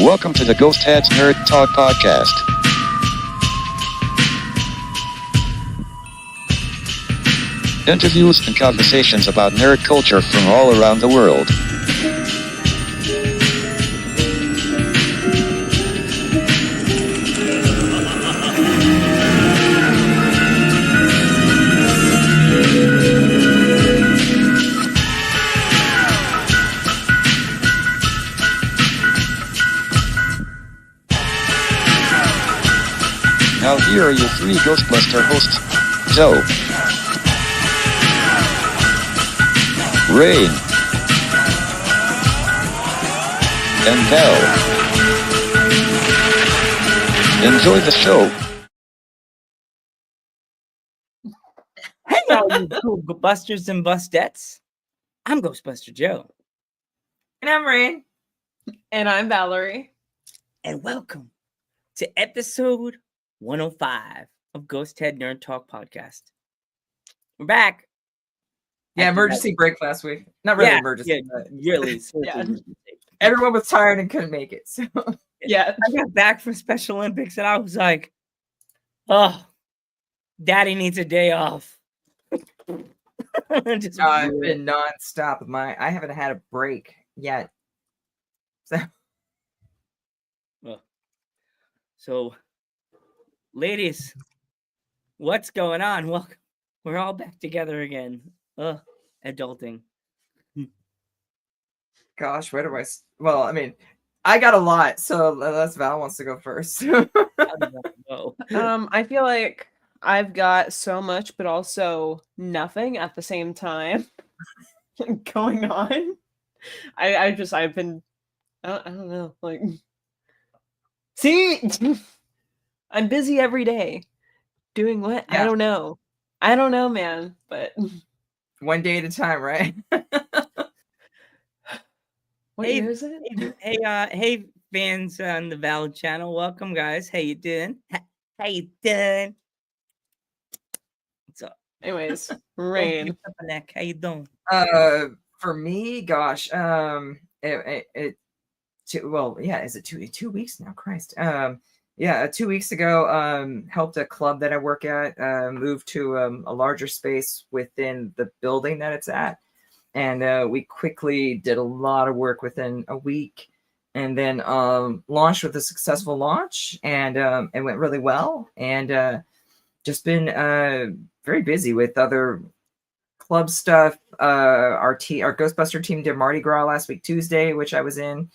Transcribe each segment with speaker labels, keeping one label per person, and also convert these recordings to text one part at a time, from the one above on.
Speaker 1: Welcome to the Ghost Heads Nerd Talk Podcast. Interviews and conversations about nerd culture from all around the world. Now here are your three Ghostbuster hosts, Joe, Rain, and Val. Enjoy the show.
Speaker 2: Hey, all you cool busters and bustettes. I'm Ghostbuster Joe.
Speaker 3: And I'm Rain.
Speaker 4: And I'm Valerie.
Speaker 2: And welcome to episode 105 of Ghost Head Nerd Talk Podcast. We're back.
Speaker 3: Yeah, emergency break last week. Not really emergency.
Speaker 2: Yeah,
Speaker 3: but
Speaker 2: really.
Speaker 4: Yeah.
Speaker 3: everyone was tired and couldn't make it. So
Speaker 4: Yeah.
Speaker 2: I got back from Special Olympics and I was like, oh, Daddy needs a day off. Just
Speaker 3: I've been nonstop. I haven't had a break yet.
Speaker 2: So, ladies, what's going on? Well, we're all back together again. Adulting.
Speaker 3: Gosh, where do I? Well, I mean, I got a lot, so unless Val wants to go first.
Speaker 2: How did that go?
Speaker 4: I feel like I've got so much, but also nothing at the same time going on. I've been, I don't know, like, see, I'm busy every day. Doing what?
Speaker 3: Yeah.
Speaker 4: I don't know, man, but
Speaker 3: One day at a time, right?
Speaker 4: what
Speaker 2: Hey,
Speaker 4: year is it?
Speaker 2: Hey, fans on the Val channel. Welcome, guys. How you doing? How you doing? What's up?
Speaker 4: Anyways, Rain.
Speaker 2: How you doing?
Speaker 3: For me, gosh, is it 2 weeks now? Christ. Yeah, 2 weeks ago, helped a club that I work at move to a larger space within the building that it's at. And we quickly did a lot of work within a week and then launched with a successful launch, and it went really well. And just been very busy with other club stuff. Our Ghostbuster team did Mardi Gras last week, Tuesday, which I was in.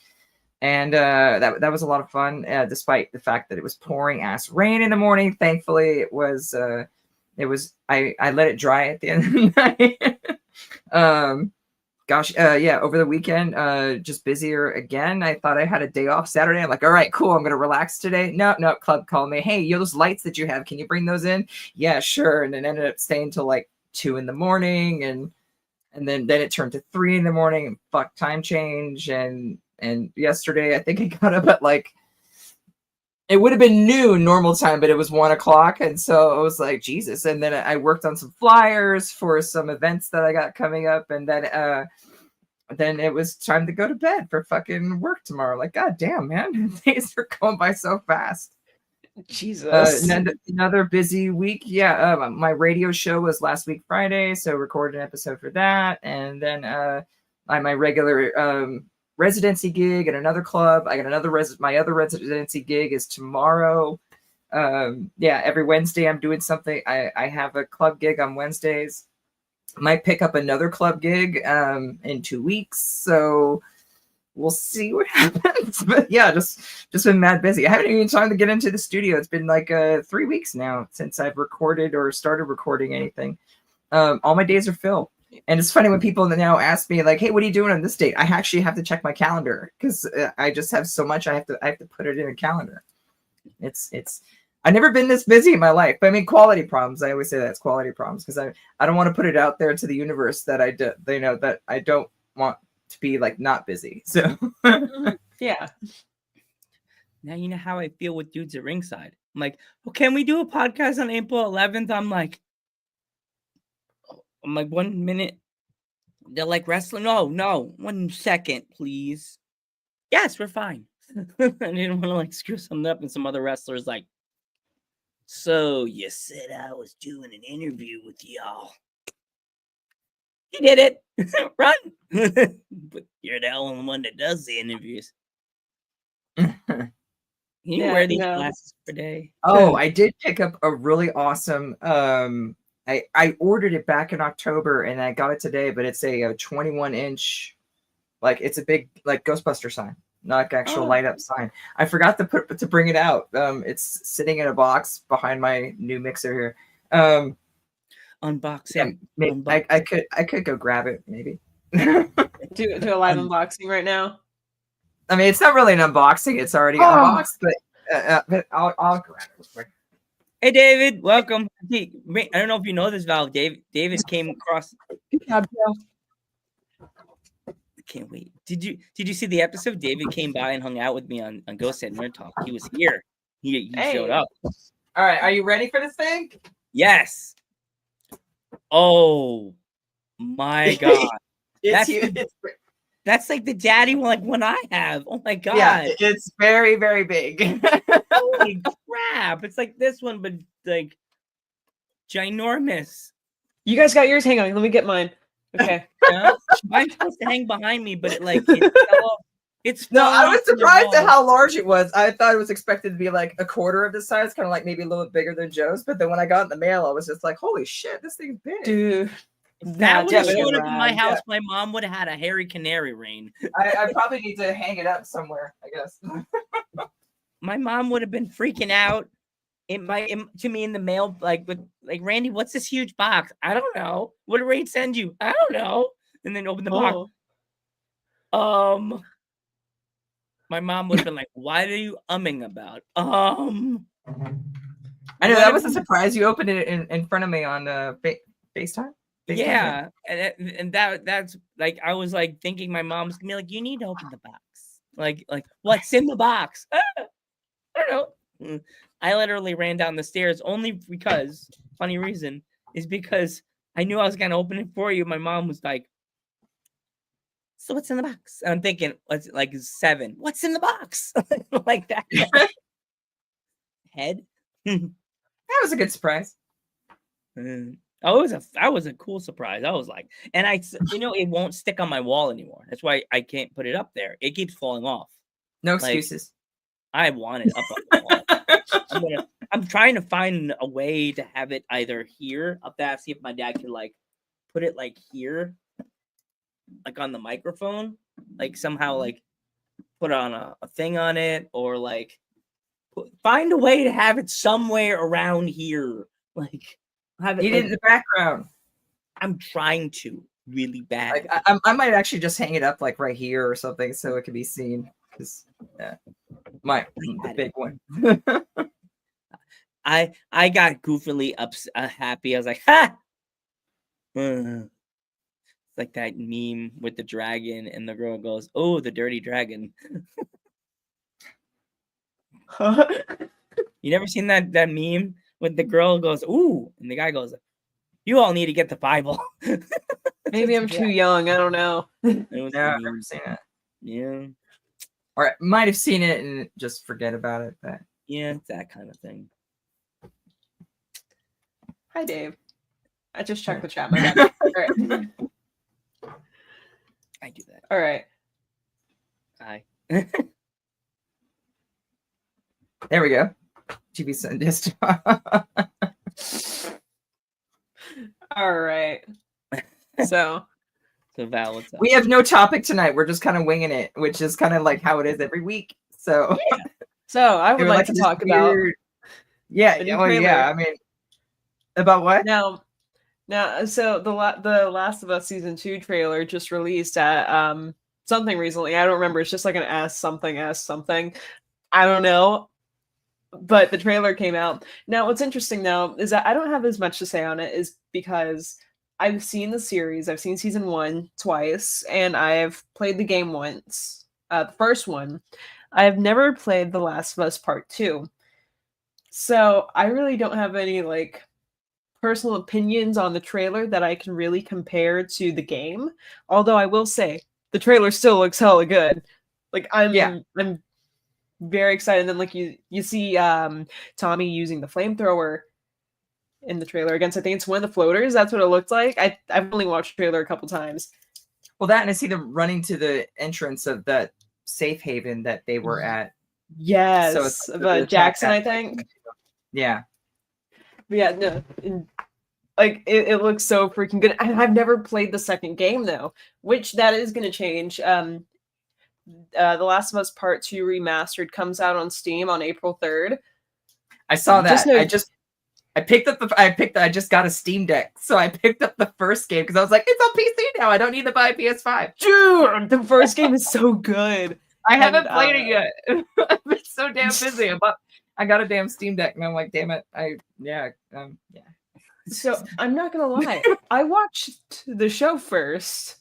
Speaker 3: And that was a lot of fun, despite the fact that it was pouring ass rain in the morning. Thankfully, it was I let it dry at the end of the night. Over the weekend, just busier again. I thought I had a day off Saturday. I'm like, all right, cool. I'm going to relax today. No, club called me. Hey, those lights that you have, can you bring those in? Yeah, sure. And then ended up staying till like 2 a.m. and then it turned to 3 a.m. and fuck time change. And yesterday, I think I got up at like, it would have been noon normal time, but it was 1 o'clock. And so I was like, Jesus. And then I worked on some flyers for some events that I got coming up. And then it was time to go to bed for fucking work tomorrow. Like, God damn, man. Days are going by so fast.
Speaker 4: Jesus.
Speaker 3: Another busy week. Yeah. My radio show was last week, Friday. So recorded an episode for that. And then my regular residency gig at another club. I got my other residency gig is tomorrow. Every Wednesday I'm doing something. I have a club gig on Wednesdays. Might pick up another club gig in 2 weeks. So we'll see what happens. But yeah, just been mad busy. I haven't even time to get into the studio. It's been like 3 weeks now since I've recorded or started recording anything. All my days are filled. And it's funny when people now ask me like, hey, what are you doing on this date? I actually have to check my calendar because I just have so much. I have to put it in a calendar. I've never been this busy in my life. But I mean, quality problems. I always say that's quality problems because I don't want to put it out there to the universe that I do, that I don't want to be like not busy. So
Speaker 4: Yeah.
Speaker 2: Now you know how I feel with dudes at ringside. I'm like, oh, can we do a podcast on April 11th? I'm like, 1 minute. They're like wrestling. No, 1 second, please. Yes, we're fine. I didn't want to like screw something up, and some other wrestlers like, so you said I was doing an interview with y'all. You did it. Run. But you're the only one that does the interviews. Can you
Speaker 4: Yeah,
Speaker 2: wear these
Speaker 4: no.
Speaker 2: glasses per day?
Speaker 3: Oh, I did pick up a really awesome. I ordered it back in October and I got it today, but it's a 21-inch, like it's a big like Ghostbuster sign, not like actual
Speaker 2: Oh.
Speaker 3: light up sign. I forgot to bring it out. It's sitting in a box behind my new mixer here.
Speaker 2: Unboxing.
Speaker 3: I could go grab it maybe.
Speaker 4: Do a live unboxing right now.
Speaker 3: I mean, it's not really an unboxing; it's already unboxed. But I'll grab it real quick.
Speaker 2: Hey, David, welcome. I don't know if you know this, Val. David came across. I can't wait. Did you see the episode? David came by and hung out with me on Ghost Head Nerd Talk. He was here. He showed up.
Speaker 3: All right, are you ready for this thing?
Speaker 2: Yes. Oh my god.
Speaker 3: It's
Speaker 2: That's
Speaker 3: huge.
Speaker 2: That's like the daddy one I have. Oh my god.
Speaker 3: Yeah, it's very, very big.
Speaker 2: Holy crap. It's like this one, but like ginormous.
Speaker 4: You guys got yours? Hang on, let me get mine. Okay.
Speaker 2: Yeah? Mine's supposed to hang behind me, but it's
Speaker 3: No, I
Speaker 2: falling
Speaker 3: was
Speaker 2: off the
Speaker 3: surprised at
Speaker 2: wall.
Speaker 3: how large it was. I thought it was expected to be like a quarter of the size, kind of like maybe a little bit bigger than Joe's. But then when I got it in the mail, I was just like, holy shit, this thing's big.
Speaker 4: Dude.
Speaker 2: That would have
Speaker 3: definitely
Speaker 2: showed up in my
Speaker 3: rad,
Speaker 2: house.
Speaker 3: yeah.
Speaker 2: My mom would have had a hairy canary rain.
Speaker 3: I probably need to hang it up somewhere, I guess.
Speaker 2: My mom would have been freaking out. To me in the mail, like Randy, what's this huge box? I don't know. What did Ray send you? I don't know. And then open the box. My mom would have been like, "What are you umming about?"
Speaker 3: I know that was a surprise. You opened it in front of me on FaceTime.
Speaker 2: Yeah, and that's like I was like thinking my mom's gonna be like, "You need to open the box." Like what's in the box? I don't know. I literally ran down the stairs only because funny reason is because I knew I was gonna open it for you. My mom was like, "So what's in the box?" And I'm thinking, "What's like 7? What's in the box?" Like that. Head.
Speaker 3: That was a good surprise.
Speaker 2: That was a cool surprise. I was like, and it won't stick on my wall anymore. That's why I can't put it up there. It keeps falling off.
Speaker 3: No excuses.
Speaker 2: I want it up on the wall. I'm trying to find a way to have it either here up there. See if my dad can like put it like here, like on the microphone, like somehow like put on a thing on it, or like find a way to have it somewhere around here. Like have it.
Speaker 3: Need it in the background.
Speaker 2: I'm trying to really bad.
Speaker 3: Like I might actually just hang it up like right here or something so it can be seen. Because the big one.
Speaker 2: I got goofily happy. I was like, ha! It's like that meme with the dragon, and the girl goes, "Oh, the dirty dragon." You never seen that meme with the girl goes, "Ooh," and the guy goes, "You all need to get the Bible."
Speaker 4: Maybe I'm too young. I don't know.
Speaker 3: No, I've never seen it.
Speaker 2: Yeah.
Speaker 3: Or I might have seen it and just forget about it. But
Speaker 2: Yeah, it's that kind of thing.
Speaker 4: Hi, Dave. I just checked the chat. My bad. All right.
Speaker 2: I do that.
Speaker 4: All right.
Speaker 2: Hi.
Speaker 3: there we go. TV Sundist.
Speaker 4: All right. So
Speaker 2: Val, what's up?
Speaker 3: We have no topic tonight. We're just kind of winging it, which is kind of like how it is every week. So,
Speaker 4: I would like to
Speaker 3: this
Speaker 4: talk about
Speaker 3: Yeah.
Speaker 4: the new
Speaker 3: Well, yeah.
Speaker 4: trailer.
Speaker 3: I mean, about what?
Speaker 4: now. So the Last of Us season 2 trailer just released at something recently. I don't remember. It's just like an S something. I don't know. But the trailer came out. Now, what's interesting now is that I don't have as much to say on it, is because I've seen the series. I've seen season 1 twice, and I've played the game once. The first one. I have never played The Last of Us Part 2. So I really don't have any like personal opinions on the trailer that I can really compare to the game. Although I will say the trailer still looks hella good. Like I'm very excited. And then like you see Tommy using the flamethrower in the trailer against, I think it's one of the floaters. That's what it looked like. I've only watched the trailer a couple times.
Speaker 3: Well, that and I see them running to the entrance of that safe haven that they were at.
Speaker 4: Yes,
Speaker 3: So it's like
Speaker 4: but
Speaker 3: the
Speaker 4: Jackson, I
Speaker 3: attack
Speaker 4: think.
Speaker 3: Yeah.
Speaker 4: But yeah, no, like it looks so freaking good. I've never played the second game though, which that is going to change. The Last of Us Part 2 Remastered comes out on Steam on April 3rd.
Speaker 3: I saw that.
Speaker 4: Just
Speaker 3: I just got a Steam Deck, so I picked up the first game because I was like, it's on PC now. I don't need to buy a PS5.
Speaker 4: Dude, the first game is so good.
Speaker 3: I haven't played it yet. I've been so damn busy. I got a damn Steam Deck, and I'm like, damn it. Yeah.
Speaker 4: So I'm not gonna lie. I watched the show first.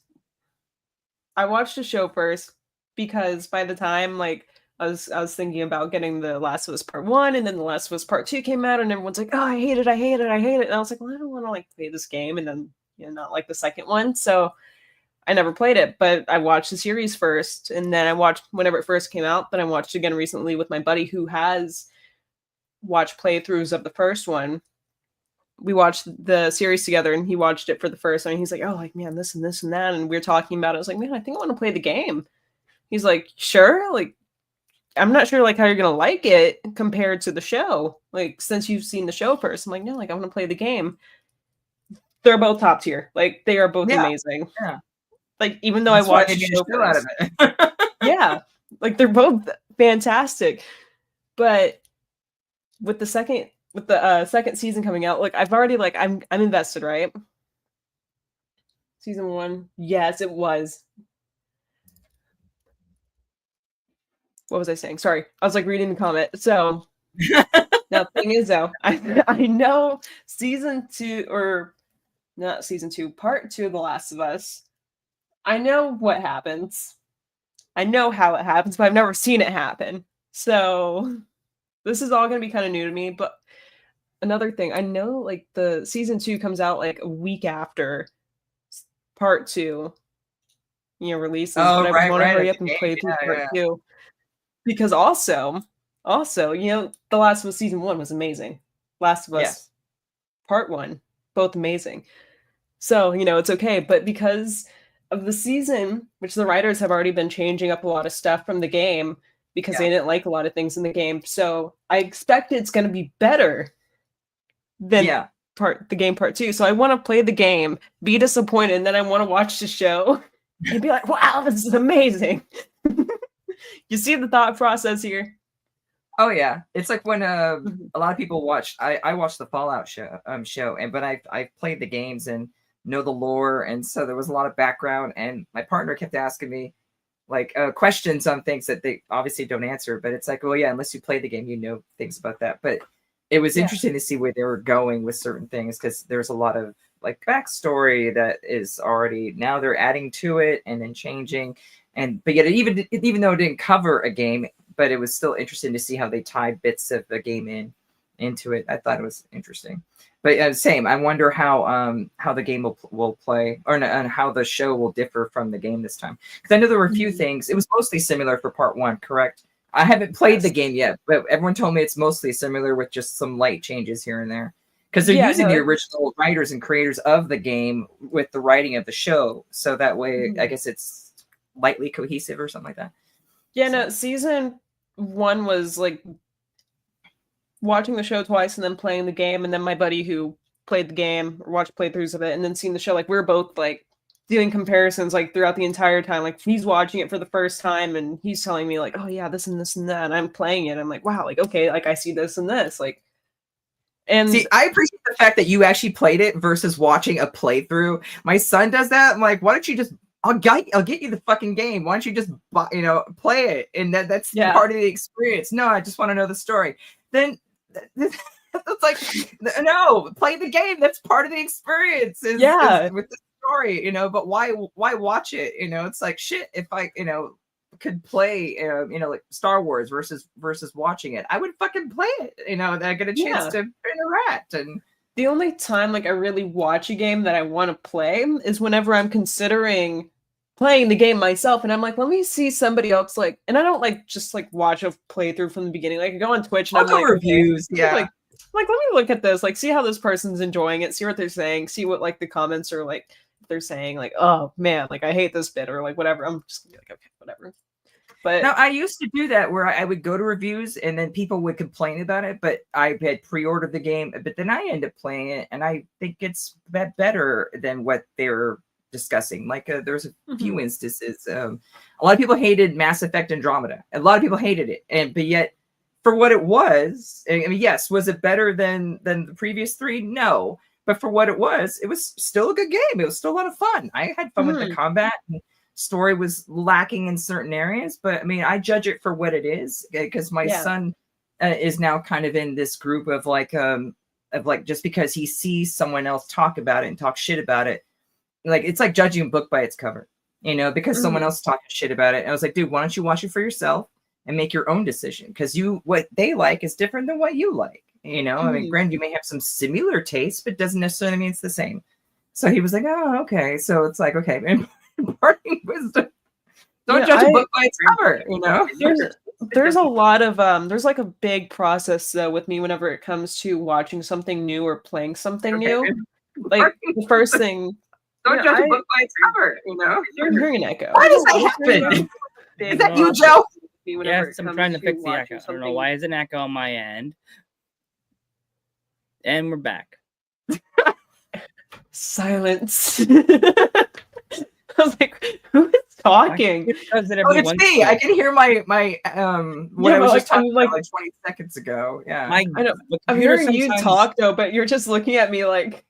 Speaker 4: Because by the time like I was thinking about getting The Last of Us Part 1, and then The Last of Us Part 2 came out, and everyone's like, oh, I hate it. And I was like, well, I don't want to like play this game and then not like the second one. So I never played it, but I watched the series first, and then I watched whenever it first came out. Then I watched it again recently with my buddy who has watched playthroughs of the first one. We watched the series together, and he watched it for the first time. And he's like, oh, like, man, this and this and that. And we were talking about it. I was like, man, I think I want to play the game. He's like, sure. Like, I'm not sure like how you're going to like it compared to the show. Like, since you've seen the show first. I'm like, no, like, I want to play the game. They're both top tier. Like, they are both amazing.
Speaker 3: Yeah.
Speaker 4: Like, even though I watched the show
Speaker 3: out of it.
Speaker 4: yeah. Like, they're both fantastic. But with the second season coming out, like I've already like I'm invested, right? Season 1, yes, it was. What was I saying? Sorry, I was like reading the comment. So now the thing is though, I know season 2 or not season 2, part 2 of The Last of Us. I know what happens. I know how it happens, but I've never seen it happen. So this is all going to be kind of new to me. But another thing, I know like the season 2 comes out like a week after part 2, releases. But I want to hurry up and play through part 2. Because also, The Last of Us season 1 was amazing. Last of Us part 1, both amazing. So, it's okay. But because of the season, which the writers have already been changing up a lot of stuff from the game because they didn't like a lot of things in the game. So I expect it's going to be better than the game part 2. So I want to play the game, be disappointed, and then I want to watch the show and be like, wow, this is amazing. You see the thought process here?
Speaker 3: Oh yeah, it's like when a lot of people watch. I watched the Fallout show, but I played the games and know the lore, and so there was a lot of background. And my partner kept asking me like questions on things that they obviously don't answer. But it's like, well, yeah, unless you play the game, you know things about that. But it was interesting to see where they were going with certain things because there's a lot of like backstory that is already now they're adding to it and then changing. But yet, even though it didn't cover a game, but it was still interesting to see how they tied bits of the game into it. I thought it was interesting. But same, I wonder how the game will play, and how the show will differ from the game this time. Because I know there were a few things. It was mostly similar for part 1, correct? I haven't played the game yet, but everyone told me it's mostly similar with just some light changes here and there. Because they're using the original writers and creators of the game with the writing of the show, so that way, I guess it's lightly cohesive or something like that.
Speaker 4: Yeah, no, season 1 was like watching the show twice and then playing the game, and then my buddy who played the game or watched playthroughs of it and then seen the show, like we were both like doing comparisons like throughout the entire time. Like he's watching it for the first time and he's telling me like, oh yeah, this and this and that, and I'm playing it. I'm like, wow, like okay, like I see this and this, like. And
Speaker 3: see, I appreciate the fact that you actually played it versus watching a playthrough. My son does that. I'm like, why don't you just? I'll get you the fucking game. Why don't you just play it? And that's part of the experience. No, I just want to know the story. Then it's like, no, play the game. That's part of the experience. Is with the story, But why watch it? It's like shit. If I could play like Star Wars versus watching it, I would fucking play it. I get a chance to interact. And
Speaker 4: the only time like I really watch a game that I want to play is whenever I'm considering playing the game myself, and I'm like, let me see somebody else like, and I don't like just like watch a playthrough from the beginning. Like I go on Twitch and
Speaker 3: I'll
Speaker 4: I'm
Speaker 3: go
Speaker 4: like,
Speaker 3: reviews.
Speaker 4: okay,
Speaker 3: Yeah.
Speaker 4: like let me look at this, like see how this person's enjoying it, see what they're saying, see what like the comments are like. If they're saying like, oh man, like I hate this bit or like whatever, I'm just gonna be like, okay, whatever. But
Speaker 3: Now, I used to do that where I would go to reviews and then people would complain about it, but I had pre-ordered the game, but then I end up playing it and I think it's better than what they're discussing. Like there's a few instances. A lot of people hated Mass Effect Andromeda. A lot of people hated it, but yet for what it was, I mean, yes, was it better than the previous three? No, but for what it was still a good game. It was still a lot of fun. I had fun with the combat. And story was lacking in certain areas, but I mean, I judge it for what it is because my son is now kind of in this group of like just because he sees someone else talk about it and talk shit about it, like it's like judging a book by its cover, because someone else is talking shit about it. And I was like, dude, why don't you watch it for yourself and make your own decision? Because what they like is different than what you like. I mean, granted, you may have some similar tastes, but doesn't necessarily mean it's the same. So he was like, oh, okay. So it's like, okay, imparting wisdom. Don't judge a book by its cover,
Speaker 4: There's a lot of there's like a big process though with me whenever it comes to watching something new or playing something new. Like the first thing,
Speaker 3: don't judge a book by its cover,
Speaker 4: I'm hearing an echo.
Speaker 3: Why does that happen? Is that you, Joe?
Speaker 2: Yes, I'm trying to fix the echo. I don't know why it's an echo on my end. And we're back.
Speaker 4: Silence. I was like, who is talking?
Speaker 3: It's me. I can hear my what I was just talking about like 20 seconds ago. Yeah.
Speaker 4: I know. I'm hearing you talk though, but you're just looking at me like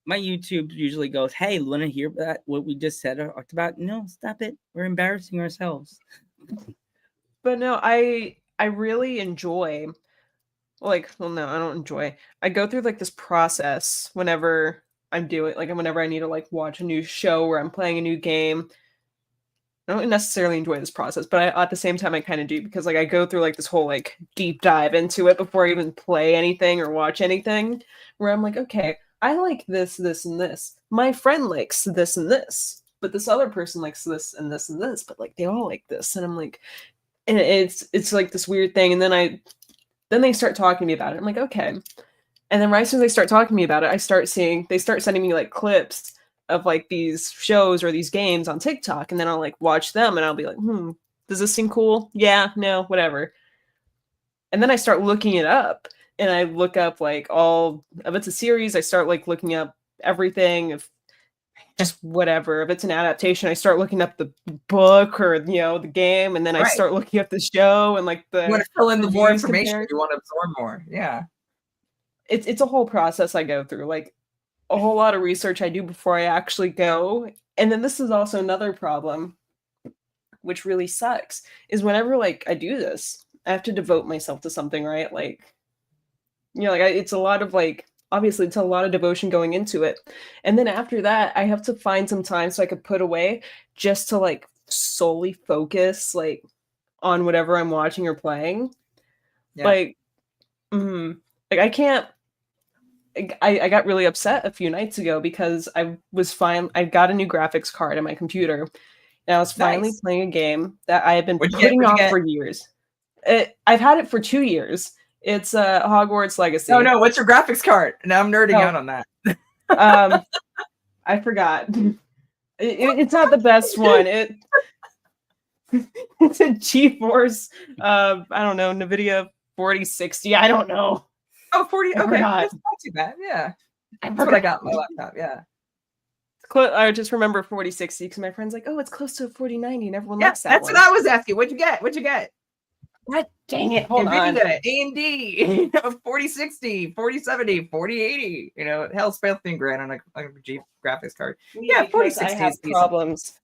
Speaker 2: my YouTube usually goes, hey, want to hear that what we just said or talked about? No, stop it. We're embarrassing ourselves.
Speaker 4: But no, I really enjoy I don't enjoy. I go through like this process whenever I'm doing whenever I need to like watch a new show or I'm playing a new game. I don't necessarily enjoy this process, but at the same time I kind of do because like I go through like this whole like deep dive into it before I even play anything or watch anything where I'm like, okay, I like this, this, and this. My friend likes this and this, but this other person likes this and this and this, but like they all like this. And I'm like, and it's like this weird thing. And then they start talking to me about it. I'm like, okay. And then right as soon as they start talking to me about it, they start sending me like clips of like these shows or these games on TikTok. And then I'll like watch them and I'll be like, does this seem cool? Yeah, no, whatever. And then I start looking it up and I look up like all if it's a series, I start like looking up everything. If just whatever. If it's an adaptation, I start looking up the book or the game, and then I start looking up the show and like the.
Speaker 3: You want to fill in the more information. You want to absorb more. Yeah,
Speaker 4: it's a whole process I go through, like a whole lot of research I do before I actually go. And then this is also another problem, which really sucks, is whenever like I do this, I have to devote myself to something, right? Like, it's a lot of like. Obviously, it's a lot of devotion going into it. And then after that, I have to find some time so I could put away just to like solely focus like on whatever I'm watching or playing. Yeah. Like I can't. I got really upset a few nights ago because I got a new graphics card in my computer. And I was finally playing a game that I had been putting off for years. I've had it for 2 years. It's Hogwarts Legacy.
Speaker 3: Oh no, what's your graphics card? Now I'm nerding out on that.
Speaker 4: I forgot. It's not the best one. It's a GeForce. I don't know, NVIDIA 4060. I don't know.
Speaker 3: Oh, 40. Okay, that's not too bad. Yeah, that's what I got on my laptop. Yeah.
Speaker 4: I just remember 4060 because my friend's like, "Oh, it's close to a 4090," and everyone likes that.
Speaker 3: That's
Speaker 4: one.
Speaker 3: What I was asking. What'd you get?
Speaker 4: God dang it. Hold on.
Speaker 3: AMD, 4060, 4070, 4080. Hell, something grand on a G graphics card. Yeah, 4060.
Speaker 4: I have problems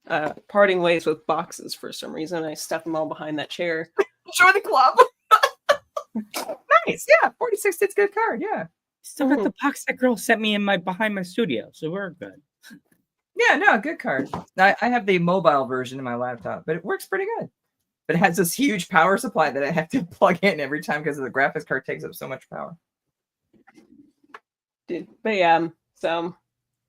Speaker 4: parting ways with boxes for some reason. I stuck them all behind that chair.
Speaker 3: Join the club. Nice. Yeah, 4060. It's a good card. Yeah.
Speaker 2: Still got the box that girl sent me behind my studio, so we're good.
Speaker 3: Yeah, no, good card. I have the mobile version in my laptop, but it works pretty good. But it has this huge power supply that I have to plug in every time because the graphics card takes up so much power.
Speaker 4: Dude, but yeah, so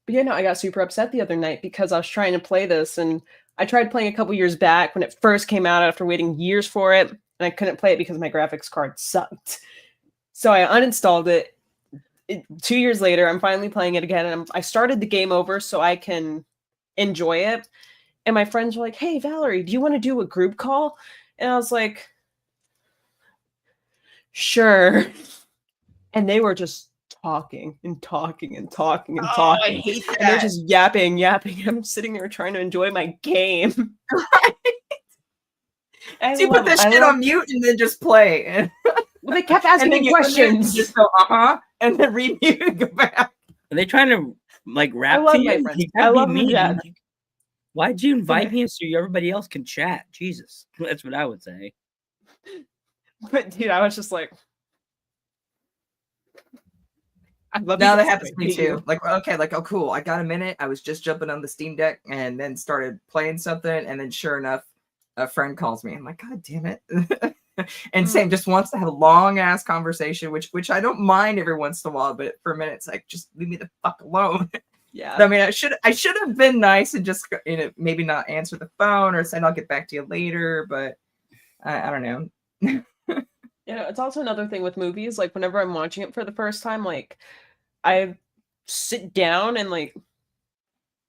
Speaker 4: But yeah, no, I got super upset the other night because I was trying to play this, and I tried playing a couple years back when it first came out after waiting years for it, and I couldn't play it because my graphics card sucked. So I uninstalled it. 2 years later, I'm finally playing it again, and I started the game over so I can enjoy it. And my friends were like, "Hey, Valerie, do you want to do a group call?" And I was like, "Sure." And they were just talking and talking and talking and
Speaker 3: Oh, I
Speaker 4: talking.
Speaker 3: hate
Speaker 4: And they're
Speaker 3: that.
Speaker 4: just yapping. I'm sitting there trying to enjoy my game. I
Speaker 3: So you put that shit on mute and then just play.
Speaker 4: Well, they kept
Speaker 3: And
Speaker 4: asking
Speaker 3: then
Speaker 4: me
Speaker 3: you
Speaker 4: questions.
Speaker 3: just go, and then remute and go back.
Speaker 2: Are they trying to like rap
Speaker 4: love
Speaker 2: to
Speaker 4: my
Speaker 2: you?
Speaker 4: friends.
Speaker 2: You
Speaker 4: I
Speaker 2: gotta be
Speaker 4: love them to
Speaker 2: mean.
Speaker 4: death.
Speaker 2: Like, why'd you invite me so everybody else can chat? Jesus, that's what I would say.
Speaker 4: But dude, I was just like, I love
Speaker 3: Now
Speaker 4: you
Speaker 3: that
Speaker 4: guys,
Speaker 3: happens
Speaker 4: I
Speaker 3: to me
Speaker 4: hate you.
Speaker 3: too. Like, okay, like, oh, cool. I got a minute. I was just jumping on the Steam Deck and then started playing something. And then sure enough, a friend calls me. I'm like, God damn it. And Sam just wants to have a long ass conversation, which I don't mind every once in a while, but for a minute it's like, just leave me the fuck alone.
Speaker 4: Yeah.
Speaker 3: I mean, I should have been nice and just, maybe not answer the phone or said I'll get back to you later, but I don't know.
Speaker 4: It's also another thing with movies. Like whenever I'm watching it for the first time, like I sit down and like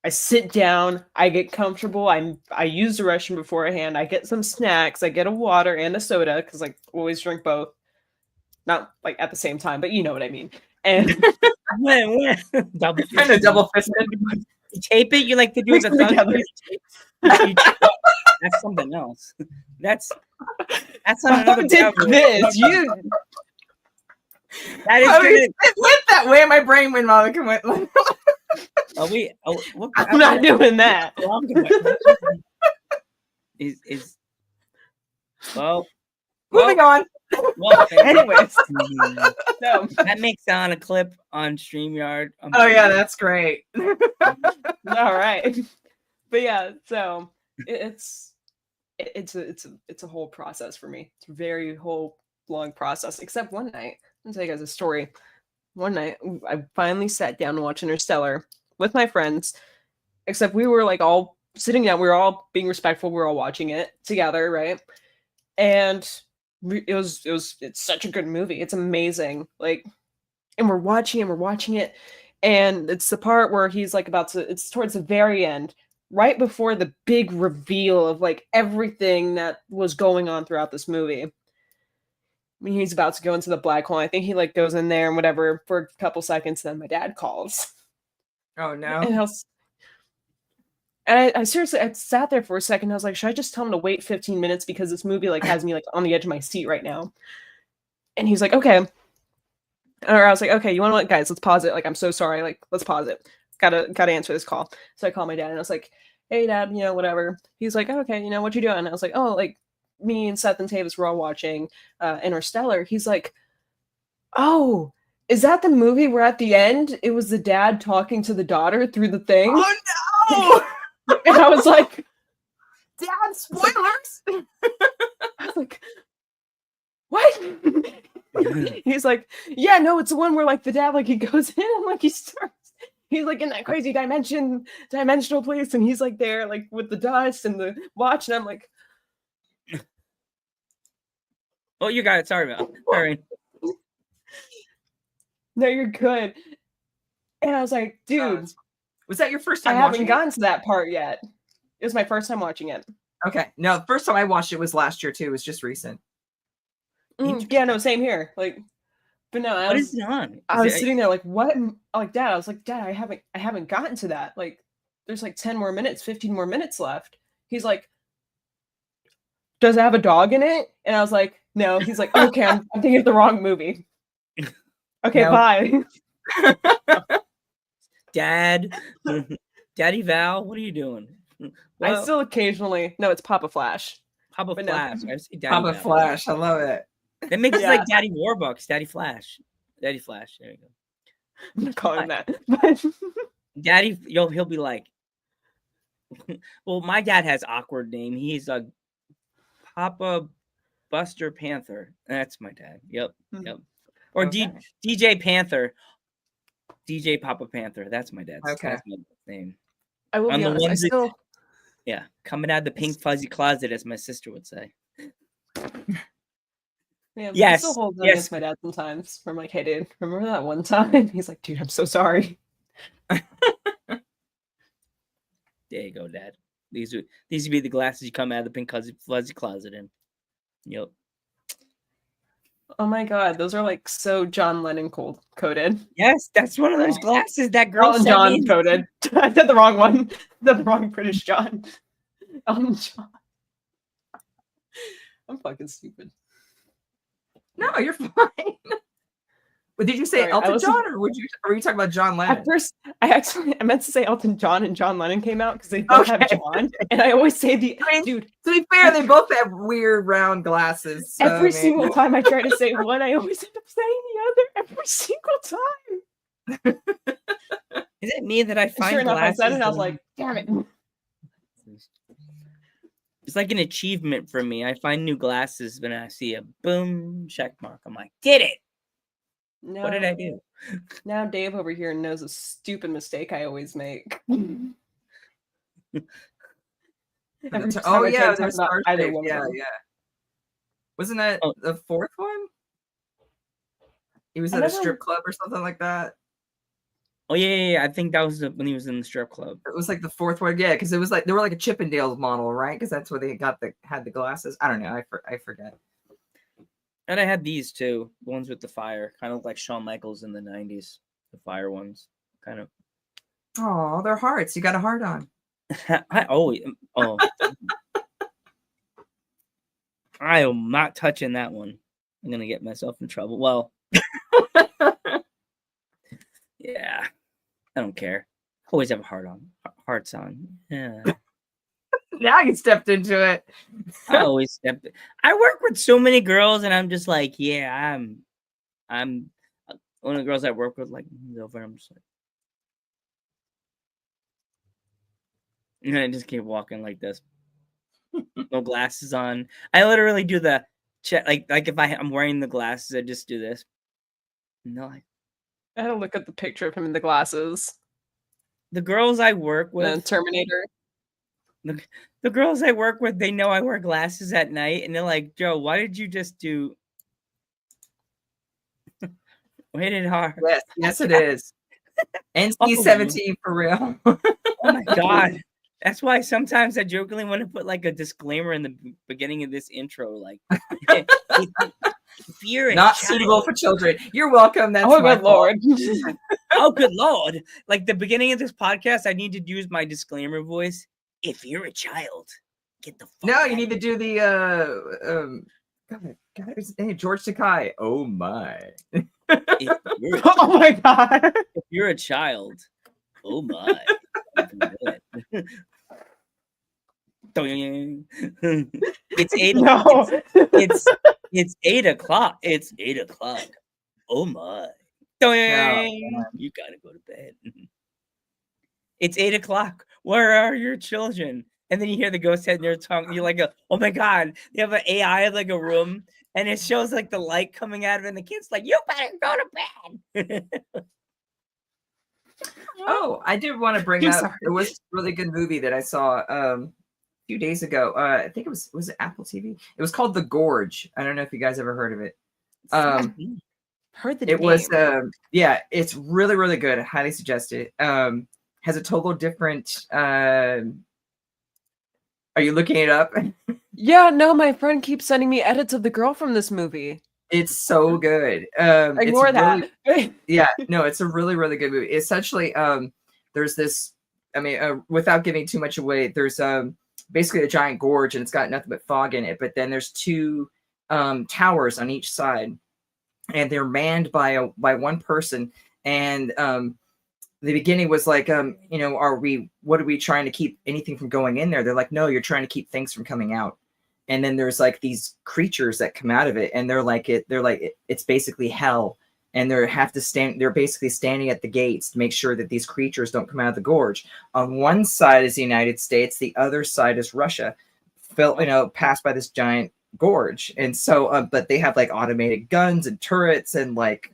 Speaker 4: I sit down, I get comfortable. I use the restroom beforehand. I get some snacks. I get a water and a soda because like always drink both. Not like at the same time, but you know what I mean. And
Speaker 2: When double
Speaker 3: Kind of double fisted.
Speaker 2: you tape it. You like to do
Speaker 4: Mix
Speaker 2: the
Speaker 4: them
Speaker 2: thumb.
Speaker 4: together.
Speaker 2: That's something else. That's on another.
Speaker 4: Who did this? You.
Speaker 2: That is
Speaker 3: I mean,
Speaker 2: gonna.
Speaker 3: it went that way. My brain went, Monica went.
Speaker 4: I'm not doing that.
Speaker 2: Is well.
Speaker 3: Moving on.
Speaker 2: Well,
Speaker 4: Anyways, so
Speaker 2: that makes it on a clip on StreamYard.
Speaker 3: Oh yeah, that's great.
Speaker 4: all right. But yeah, so it's a whole process for me. It's a very whole long process. Except one night, I'll tell you guys a story. One night, I finally sat down to watch Interstellar with my friends. Except we were like all sitting down. We were all being respectful. We were all watching it together, right? And it's such a good movie. It's amazing. Like, and we're watching it, and it's the part where he's like it's towards the very end, right before the big reveal of like everything that was going on throughout this movie. When he's about to go into the black hole, I think he like goes in there and whatever for a couple seconds, then my dad calls.
Speaker 3: Oh no.
Speaker 4: And I seriously, I sat there for a second. I was like, should I just tell him to wait 15 minutes because this movie like has me like on the edge of my seat right now? And he's like, okay. Or I was like, okay, you want to guys, let's pause it. Like, I'm so sorry. Like, let's pause it. Gotta answer this call. So I called my dad and I was like, hey dad, whatever. He's like, oh, okay, what you doing? And I was like, oh, like me and Seth and Tavis were all watching Interstellar. He's like, oh, is that the movie where at the end it was the dad talking to the daughter through the thing?
Speaker 3: Oh no!
Speaker 4: And I was like,
Speaker 3: Dad, spoilers!
Speaker 4: I was like, what? He's like, yeah, no, it's the one where like the dad, like he goes in and like he's like in that crazy dimensional place, and he's like there, like with the dust and the watch, and I'm like,
Speaker 2: oh, you got it. Sorry,
Speaker 4: no, you're good. And I was like, dude,
Speaker 3: was that your first time?
Speaker 4: I haven't gotten to that part yet. It was my first time watching it.
Speaker 3: Okay, no, the first time I watched it was last year too. It was just recent.
Speaker 4: Yeah, no, same here. Like, but no,
Speaker 2: what is it on?
Speaker 4: I was sitting there like, what? Like, Dad, I was like, Dad, I haven't gotten to that. Like, there's like 10 more minutes, 15 more minutes left. He's like, does it have a dog in it? And I was like, no. He's like, okay, I'm thinking of the wrong movie. Okay,
Speaker 3: No.
Speaker 4: bye.
Speaker 2: Dad, Daddy Val, what are you doing?
Speaker 4: I still occasionally, no, it's Papa Flash.
Speaker 2: Papa
Speaker 4: but no.
Speaker 2: Flash. I see Daddy
Speaker 3: Papa
Speaker 2: Val.
Speaker 3: Flash, I love it.
Speaker 2: That makes it
Speaker 4: Yeah.
Speaker 2: like Daddy Warbucks, Daddy Flash. Daddy Flash. There you go.
Speaker 4: I'm not calling him that. But
Speaker 2: Daddy, he'll be like, well, my dad has awkward name. He's a Papa Buster Panther. That's my dad. Yep. Or
Speaker 3: Okay.
Speaker 2: DJ Panther. DJ Papa Panther. That's my dad's.
Speaker 3: Okay.
Speaker 2: That's my dad's name.
Speaker 4: I will
Speaker 2: I'm
Speaker 4: be
Speaker 2: the
Speaker 4: honest. I
Speaker 2: ones that-
Speaker 4: still.
Speaker 2: Yeah, coming out of the pink fuzzy closet, as my sister would say.
Speaker 4: Yeah,
Speaker 2: Yes,
Speaker 4: I still hold that
Speaker 2: yes.
Speaker 4: against my dad sometimes. I'm like, hey, dude, remember that one time? He's like, dude, I'm so sorry.
Speaker 2: There you go, Dad. These would be the glasses you come out of the pink fuzzy closet in. Yep.
Speaker 4: Oh my god, those are like so John Lennon coded.
Speaker 2: Yes, that's one of those glasses that girl
Speaker 4: Elton
Speaker 2: sent
Speaker 4: John
Speaker 2: me.
Speaker 4: coded. I said the wrong one. The wrong British John. Elton John. I'm fucking stupid.
Speaker 3: No, you're fine. But did you say
Speaker 4: Sorry, I
Speaker 3: Elton
Speaker 4: was-
Speaker 3: John, or were you talking about John Lennon?
Speaker 4: At first, I meant to say Elton John and John Lennon came out because they both have
Speaker 3: Okay.
Speaker 4: John, and I always say the
Speaker 3: I mean,
Speaker 4: dude.
Speaker 3: To be fair, they both have weird round glasses. So,
Speaker 4: Every
Speaker 3: I mean,
Speaker 4: single time I try to say one, I always end up saying the other. Every single time.
Speaker 2: Is it me that I
Speaker 4: And
Speaker 2: find
Speaker 4: sure enough, I
Speaker 2: glasses?
Speaker 4: said it, and I was
Speaker 2: that-
Speaker 4: like, "Damn it!"
Speaker 2: It's like an achievement for me. I find new glasses when I see a boom check mark. I'm like, did it?
Speaker 4: No,
Speaker 2: What did I do?
Speaker 4: Now Dave over here knows a stupid mistake I always make. Every time
Speaker 3: oh
Speaker 4: I try
Speaker 3: yeah,
Speaker 4: to
Speaker 3: there's
Speaker 4: talk about either
Speaker 3: Starscape.
Speaker 4: one of
Speaker 3: Yeah,
Speaker 4: them.
Speaker 3: yeah. Wasn't that
Speaker 2: Oh.
Speaker 3: the fourth one? He was
Speaker 4: I
Speaker 3: at a
Speaker 4: never-
Speaker 3: strip club or something like that.
Speaker 2: Oh yeah. I think that was when he was in the strip club.
Speaker 3: It was like the fourth one, yeah, because it was like they were like a Chippendales model, right? Because that's where they had the glasses. I don't know, I forget.
Speaker 2: And I had these too, the ones with the fire, kind of like Shawn Michaels in the '90s, the fire ones, kind of.
Speaker 3: Oh, they're hearts. You got a heart on.
Speaker 2: I always, I am not touching that one. I'm gonna get myself in trouble. Well, yeah, I don't care. Always have hearts on. Yeah,
Speaker 3: Now you stepped into it.
Speaker 2: I always step. I work with so many girls, and I'm just like, yeah, I'm one of the girls I work with. Like, over, I'm just like, and I just keep walking like this, no glasses on. I literally do the check, like if I'm wearing the glasses, I just do this. No,
Speaker 4: I had to look at the picture of him in the glasses.
Speaker 2: the girls I work
Speaker 4: The
Speaker 2: with,
Speaker 4: Terminator.
Speaker 2: the girls I work with, they know I wear glasses at night, and they're like, "Joe, why did you just do?" Hit it hard.
Speaker 3: Yes, it is. NC-17 for real.
Speaker 2: Oh my god. That's why sometimes I jokingly want to put like a disclaimer in the beginning of this intro, like if you're a
Speaker 3: Not
Speaker 2: child-
Speaker 3: suitable for children. You're welcome. That's
Speaker 4: Oh
Speaker 3: my
Speaker 4: good
Speaker 3: fault.
Speaker 4: lord!
Speaker 2: Oh, good lord! Like the beginning of this podcast, I need to use my disclaimer voice. If you're a child, get the fuck.
Speaker 3: No,
Speaker 2: out
Speaker 3: you need to do the God, his name, George Takai. Oh my.
Speaker 2: If you're,
Speaker 4: Oh my god!
Speaker 2: if you're a child, oh my. It's 8
Speaker 4: No.
Speaker 2: It's 8 o'clock. It's 8 o'clock. Oh my. You gotta go to bed. It's 8 o'clock. Where are your children? And then you hear the ghost head in your tongue. You're like, oh my god. You have an AI in like a room, and it shows like the light coming out of it, and the kid's like, you better go to bed.
Speaker 3: Oh, I did want to bring
Speaker 4: I'm
Speaker 3: up.
Speaker 4: sorry.
Speaker 3: It was a really good movie that I saw a few days ago. I think it was it Apple TV? It was called The Gorge. I don't know if you guys ever heard of it.
Speaker 4: Heard the
Speaker 3: It
Speaker 4: name.
Speaker 3: was yeah, it's really, really good. I highly suggest it. Has a total different are you looking it up?
Speaker 4: Yeah, no, my friend keeps sending me edits of the girl from this movie.
Speaker 3: It's so good. It's
Speaker 4: Ignore
Speaker 3: really-
Speaker 4: that.
Speaker 3: yeah, no, it's a really, really good movie. Essentially, there's this. I mean, without giving too much away, there's basically a giant gorge, and it's got nothing but fog in it. But then there's two towers on each side, and they're manned by one person. And the beginning was like, you know, what are we trying to keep anything from going in there? They're like, no, you're trying to keep things from coming out. And then there's like these creatures that come out of it, and it's basically hell. And they're basically standing at the gates to make sure that these creatures don't come out of the gorge. On one side is the United States, the other side is Russia, passed by this giant gorge. And so, but they have like automated guns and turrets and like,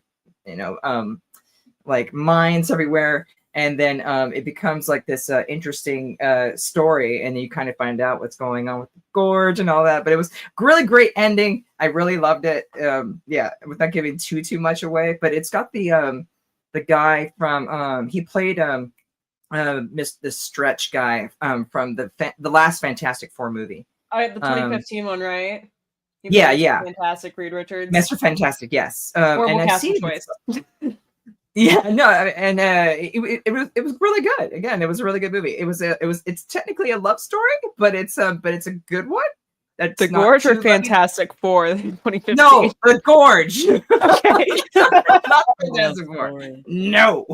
Speaker 3: like mines everywhere, and then it becomes like this interesting story, and you kind of find out what's going on with the gorge and all that. But it was really great ending. I really loved it. Yeah, without giving too much away, but it's got the guy from he played the Stretch guy from the last Fantastic Four movie.
Speaker 4: The 2015 one, right?
Speaker 3: Yeah.
Speaker 4: Fantastic, Reed Richards.
Speaker 3: Mr. Fantastic, yes.
Speaker 4: Horrible
Speaker 3: And I've
Speaker 4: casting
Speaker 3: seen
Speaker 4: choice.
Speaker 3: Yeah, no, and it was really good. Again, it was a really good movie. It's technically a love story, but it's a good one. That's
Speaker 4: The
Speaker 3: not
Speaker 4: Gorge or
Speaker 3: too
Speaker 4: Fantastic Four, 2015?
Speaker 3: No, The Gorge.
Speaker 4: Okay.
Speaker 3: Not Fantastic Four. No.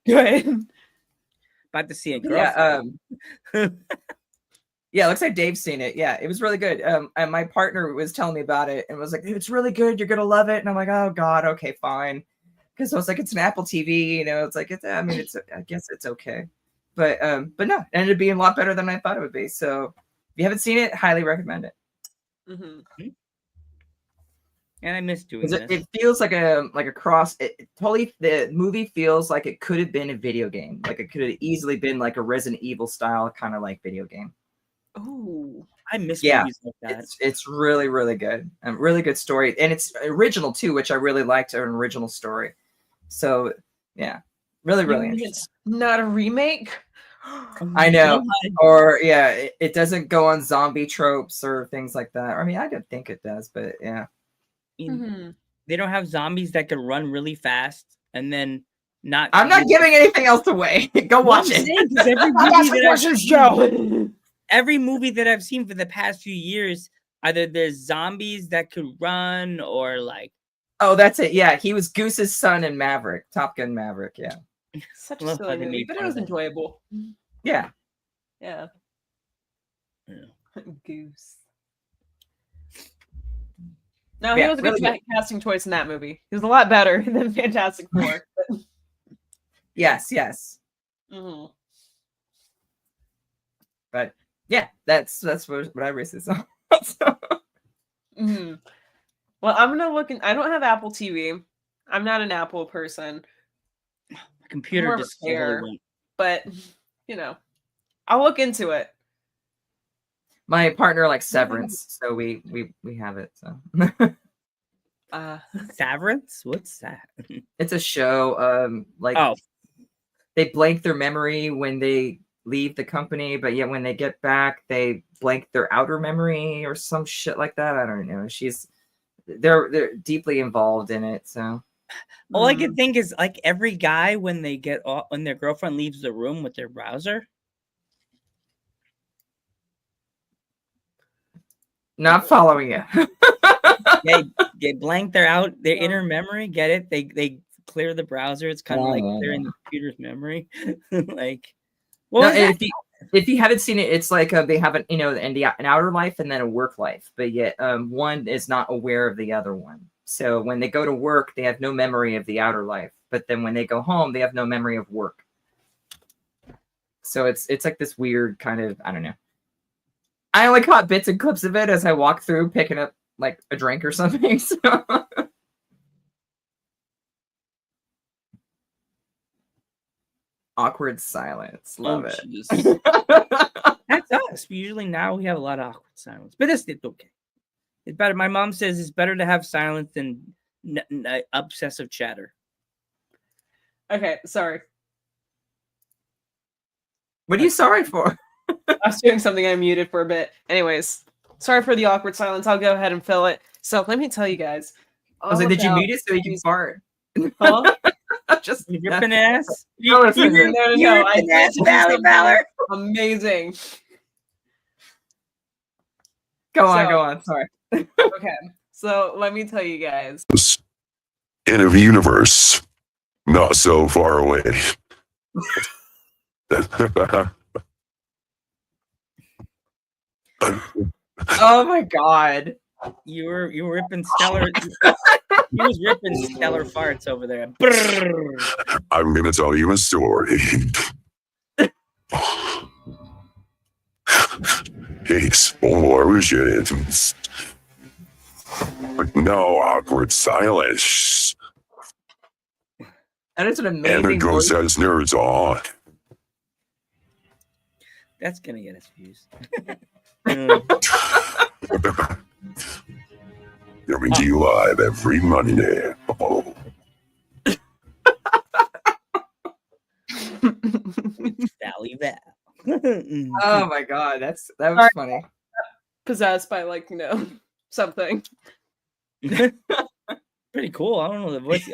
Speaker 4: Good.
Speaker 2: About to see it.
Speaker 3: Yeah. Yeah, it looks like Dave's seen it. Yeah, it was really good. And my partner was telling me about it and was like, "It's really good. You're gonna love it." And I'm like, "Oh God, okay, fine." Because I was like, "It's an Apple TV, you know." It's like, I guess it's okay, but no, it ended up being a lot better than I thought it would be. So if you haven't seen it, highly recommend it.
Speaker 4: Mm-hmm.
Speaker 2: And I miss doing this.
Speaker 3: It feels like a cross. The movie feels like it could have been a video game. Like it could have easily been like a Resident Evil style kind of like video game.
Speaker 4: Oh,
Speaker 2: I miss
Speaker 3: Yeah,
Speaker 2: movies like that.
Speaker 3: It's really, really good. Really good story. And it's original too, which I really liked, an original story. So yeah, really, really interesting.
Speaker 4: It's not a remake.
Speaker 3: I know. Or yeah, it doesn't go on zombie tropes or things like that. I mean, I don't think it does, but yeah.
Speaker 4: Mm-hmm.
Speaker 2: They don't have zombies that can run really fast and then not.
Speaker 3: I'm not giving anything else away. Go watch it.
Speaker 2: Every movie that I've seen for the past few years, either there's zombies that could run or like.
Speaker 3: Oh, that's it. Yeah, he was Goose's son in Maverick, Top Gun Maverick. Yeah.
Speaker 4: Such a silly movie, but it was enjoyable.
Speaker 3: Yeah.
Speaker 4: Yeah. Goose. No, he was a good casting choice in that movie. He was a lot better than Fantastic Four.
Speaker 3: Yes.
Speaker 4: Mm-hmm.
Speaker 3: But yeah, that's what I rate this on.
Speaker 4: Mm-hmm. Well, I'm gonna look. I don't have Apple TV. I'm not an Apple person.
Speaker 2: My computer just
Speaker 4: care, but you know, I'll look into it.
Speaker 3: My partner likes Severance, so we have it. So
Speaker 2: Severance? What's that?
Speaker 3: It's a show. They blank their memory when they leave the company, but yet when they get back, they blank their outer memory or some shit like that. I don't know. They're deeply involved in it. So
Speaker 2: all I can think is like every guy when their girlfriend leaves the room with their browser.
Speaker 3: Not following you.
Speaker 2: they blank their inner memory. Get it? They clear the browser. It's kind of like clearing the computer's memory. Like,
Speaker 3: if you haven't seen it, it's like they have an outer life and then a work life, but yet one is not aware of the other one. So when they go to work, they have no memory of the outer life, but then when they go home, they have no memory of work. So it's like this weird kind of, I don't know. I only caught bits and clips of it as I walked through picking up like a drink or something. So. Awkward silence. Love it.
Speaker 2: That's us. Usually now we have a lot of awkward silence, but it's okay. It's better. My mom says it's better to have silence than obsessive chatter.
Speaker 4: Okay, sorry.
Speaker 3: What are you sorry for?
Speaker 4: I was doing something. I muted for a bit. Anyways, sorry for the awkward silence. I'll go ahead and fill it. So let me tell you guys.
Speaker 3: I was like, did you mute it so you can fart?
Speaker 4: Huh?
Speaker 2: Just ripping ass.
Speaker 4: No. I did Valor. Amazing.
Speaker 3: Go on. Sorry.
Speaker 4: Okay, so let me tell you guys.
Speaker 5: In a universe not so far away.
Speaker 3: Oh my god.
Speaker 2: You were ripping stellar. He was ripping stellar farts over there.
Speaker 5: I'm gonna tell you a story. Explosions. No awkward silence.
Speaker 3: That is an
Speaker 5: And
Speaker 3: amazing
Speaker 5: it goes
Speaker 3: voice.
Speaker 5: as nerds on.
Speaker 2: That's gonna get us views. Mm.
Speaker 5: Coming to you live every Monday. Oh,
Speaker 2: Valley Val. Mm.
Speaker 3: Oh my god, that was funny.
Speaker 4: Possessed by something.
Speaker 2: Pretty cool. I don't know the voice.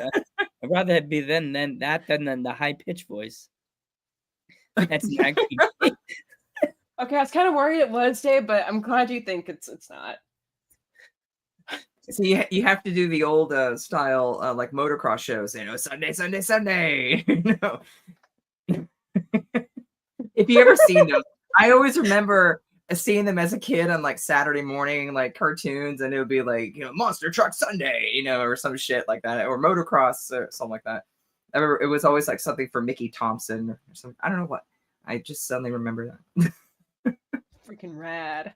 Speaker 2: I'd rather it be than the high pitched voice. That's actually
Speaker 4: Okay, I was kind of worried it was, Dave, but I'm glad you think it's not.
Speaker 3: So you have to do the old style like motocross shows, Sunday, Sunday, Sunday. If you ever seen those, I always remember seeing them as a kid on like Saturday morning like cartoons, and it would be like Monster Truck Sunday, or some shit like that, or motocross or something like that. I remember it was always like something for Mickey Thompson or something. I don't know what. I just suddenly remember that.
Speaker 4: Freaking rad.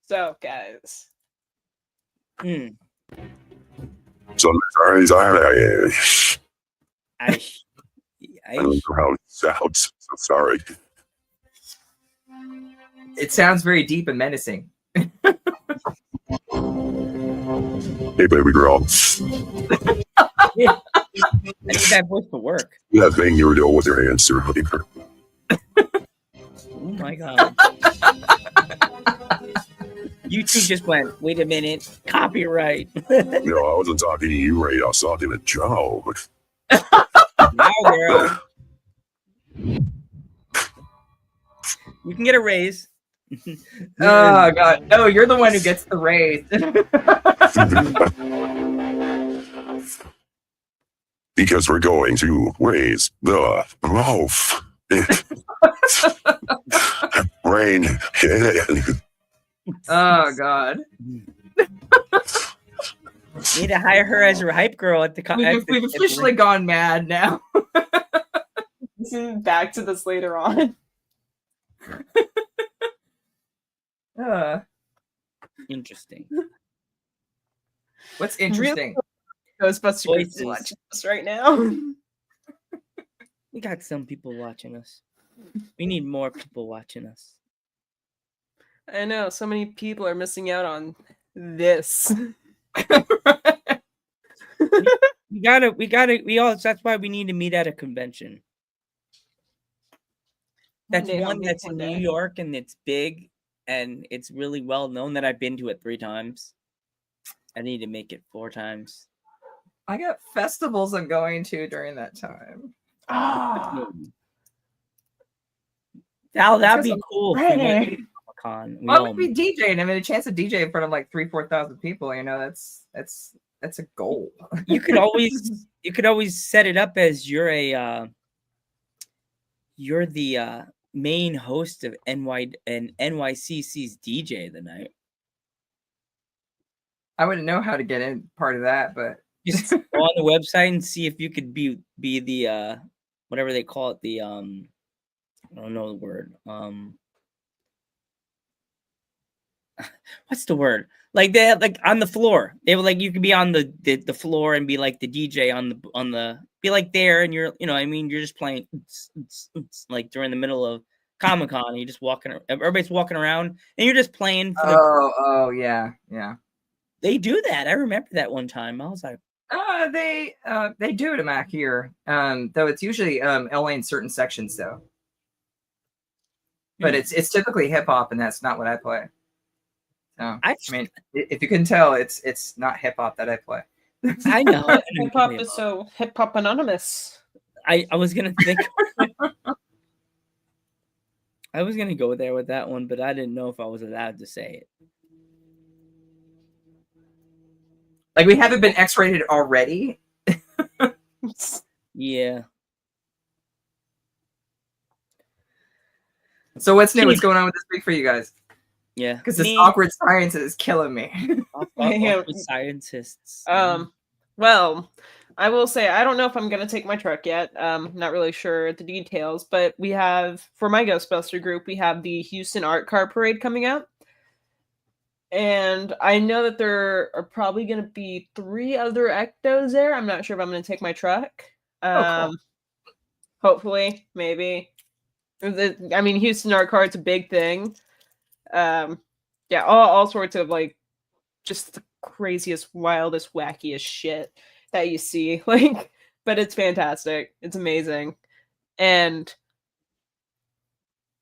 Speaker 4: So, guys.
Speaker 2: mm,
Speaker 5: Sorry.
Speaker 2: I
Speaker 5: I don't know how it sounds. So sorry.
Speaker 3: It sounds very deep and menacing.
Speaker 5: Hey, baby girl.
Speaker 2: I need that voice for work.
Speaker 5: That thing you were doing with your hands, sir.
Speaker 2: Oh my god. You two just went, wait a minute, copyright.
Speaker 5: No, I wasn't talking to you, Ray. I was talking to Joe.
Speaker 2: Now, girl. You can get a raise.
Speaker 3: Oh god, no, you're the one who gets the raise.
Speaker 5: Because we're going to raise the roof. Rain.
Speaker 3: Oh god.
Speaker 2: Need to hire her as your hype girl at the
Speaker 3: We've officially gone mad now.
Speaker 4: Back to this later on.
Speaker 2: Interesting.
Speaker 3: What's interesting?
Speaker 4: Ghostbusters
Speaker 2: Voices.
Speaker 4: is watching us right now.
Speaker 2: We got some people watching us. We need more people watching us.
Speaker 4: I know, so many people are missing out on this.
Speaker 2: That's why we need to meet at a convention. That's
Speaker 4: One day,
Speaker 2: one
Speaker 4: I'll
Speaker 2: that's
Speaker 4: meet
Speaker 2: in
Speaker 4: one
Speaker 2: New
Speaker 4: day.
Speaker 2: York and it's big and it's really well known that I've been to it 3 times. I need to make it 4 times.
Speaker 3: I got festivals I'm going to during that time.
Speaker 4: Ah,
Speaker 2: That'd be
Speaker 3: Because
Speaker 2: cool.
Speaker 3: I'm
Speaker 2: If we went
Speaker 3: ready.
Speaker 2: to Comic-Con.
Speaker 3: Well, I'm gonna be DJing. I mean, a chance to DJ in front of like 3,000-4,000 people. That's a goal.
Speaker 2: You could always set it up as you're the main host of NYCC's DJ the night.
Speaker 3: I wouldn't know how to get in part of that, but
Speaker 2: Just go on the website and see if you could be the whatever they call it, the I don't know the word. What's the word? Like they have, like on the floor. They were like you could be on the floor and be like the DJ on the be like there and you're you're just playing like during the middle of Comic-Con. You're just everybody's walking around and you're just playing for
Speaker 3: oh yeah.
Speaker 2: They do that. I remember that one time. I was like,
Speaker 3: They do it at Mac here. Though it's usually LA in certain sections though. But it's typically hip hop, and that's not what I play. So I mean, if you can tell, it's not hip hop that I play.
Speaker 2: I know.
Speaker 4: hip hop is so hip hop anonymous.
Speaker 2: I was gonna think. I was gonna go there with that one, but I didn't know if I was allowed to say it.
Speaker 3: Like we haven't been X-rated already.
Speaker 2: Yeah.
Speaker 3: So what's new? What's going on with this week for you guys?
Speaker 2: Yeah.
Speaker 3: Because this awkward science is killing me.
Speaker 2: Awkward scientists.
Speaker 4: Well, I will say I don't know if I'm gonna take my truck yet. Not really sure the details, but we have for my Ghostbuster group, we have the Houston Art Car Parade coming up. And I know that there are probably going to be 3 other ectos there. I'm not sure if I'm going to take my truck.
Speaker 3: cool.
Speaker 4: Hopefully, maybe. I mean, Houston Art Cart's a big thing. Yeah, all sorts of like just the craziest, wildest, wackiest shit that you see. Like, but it's fantastic. It's amazing. And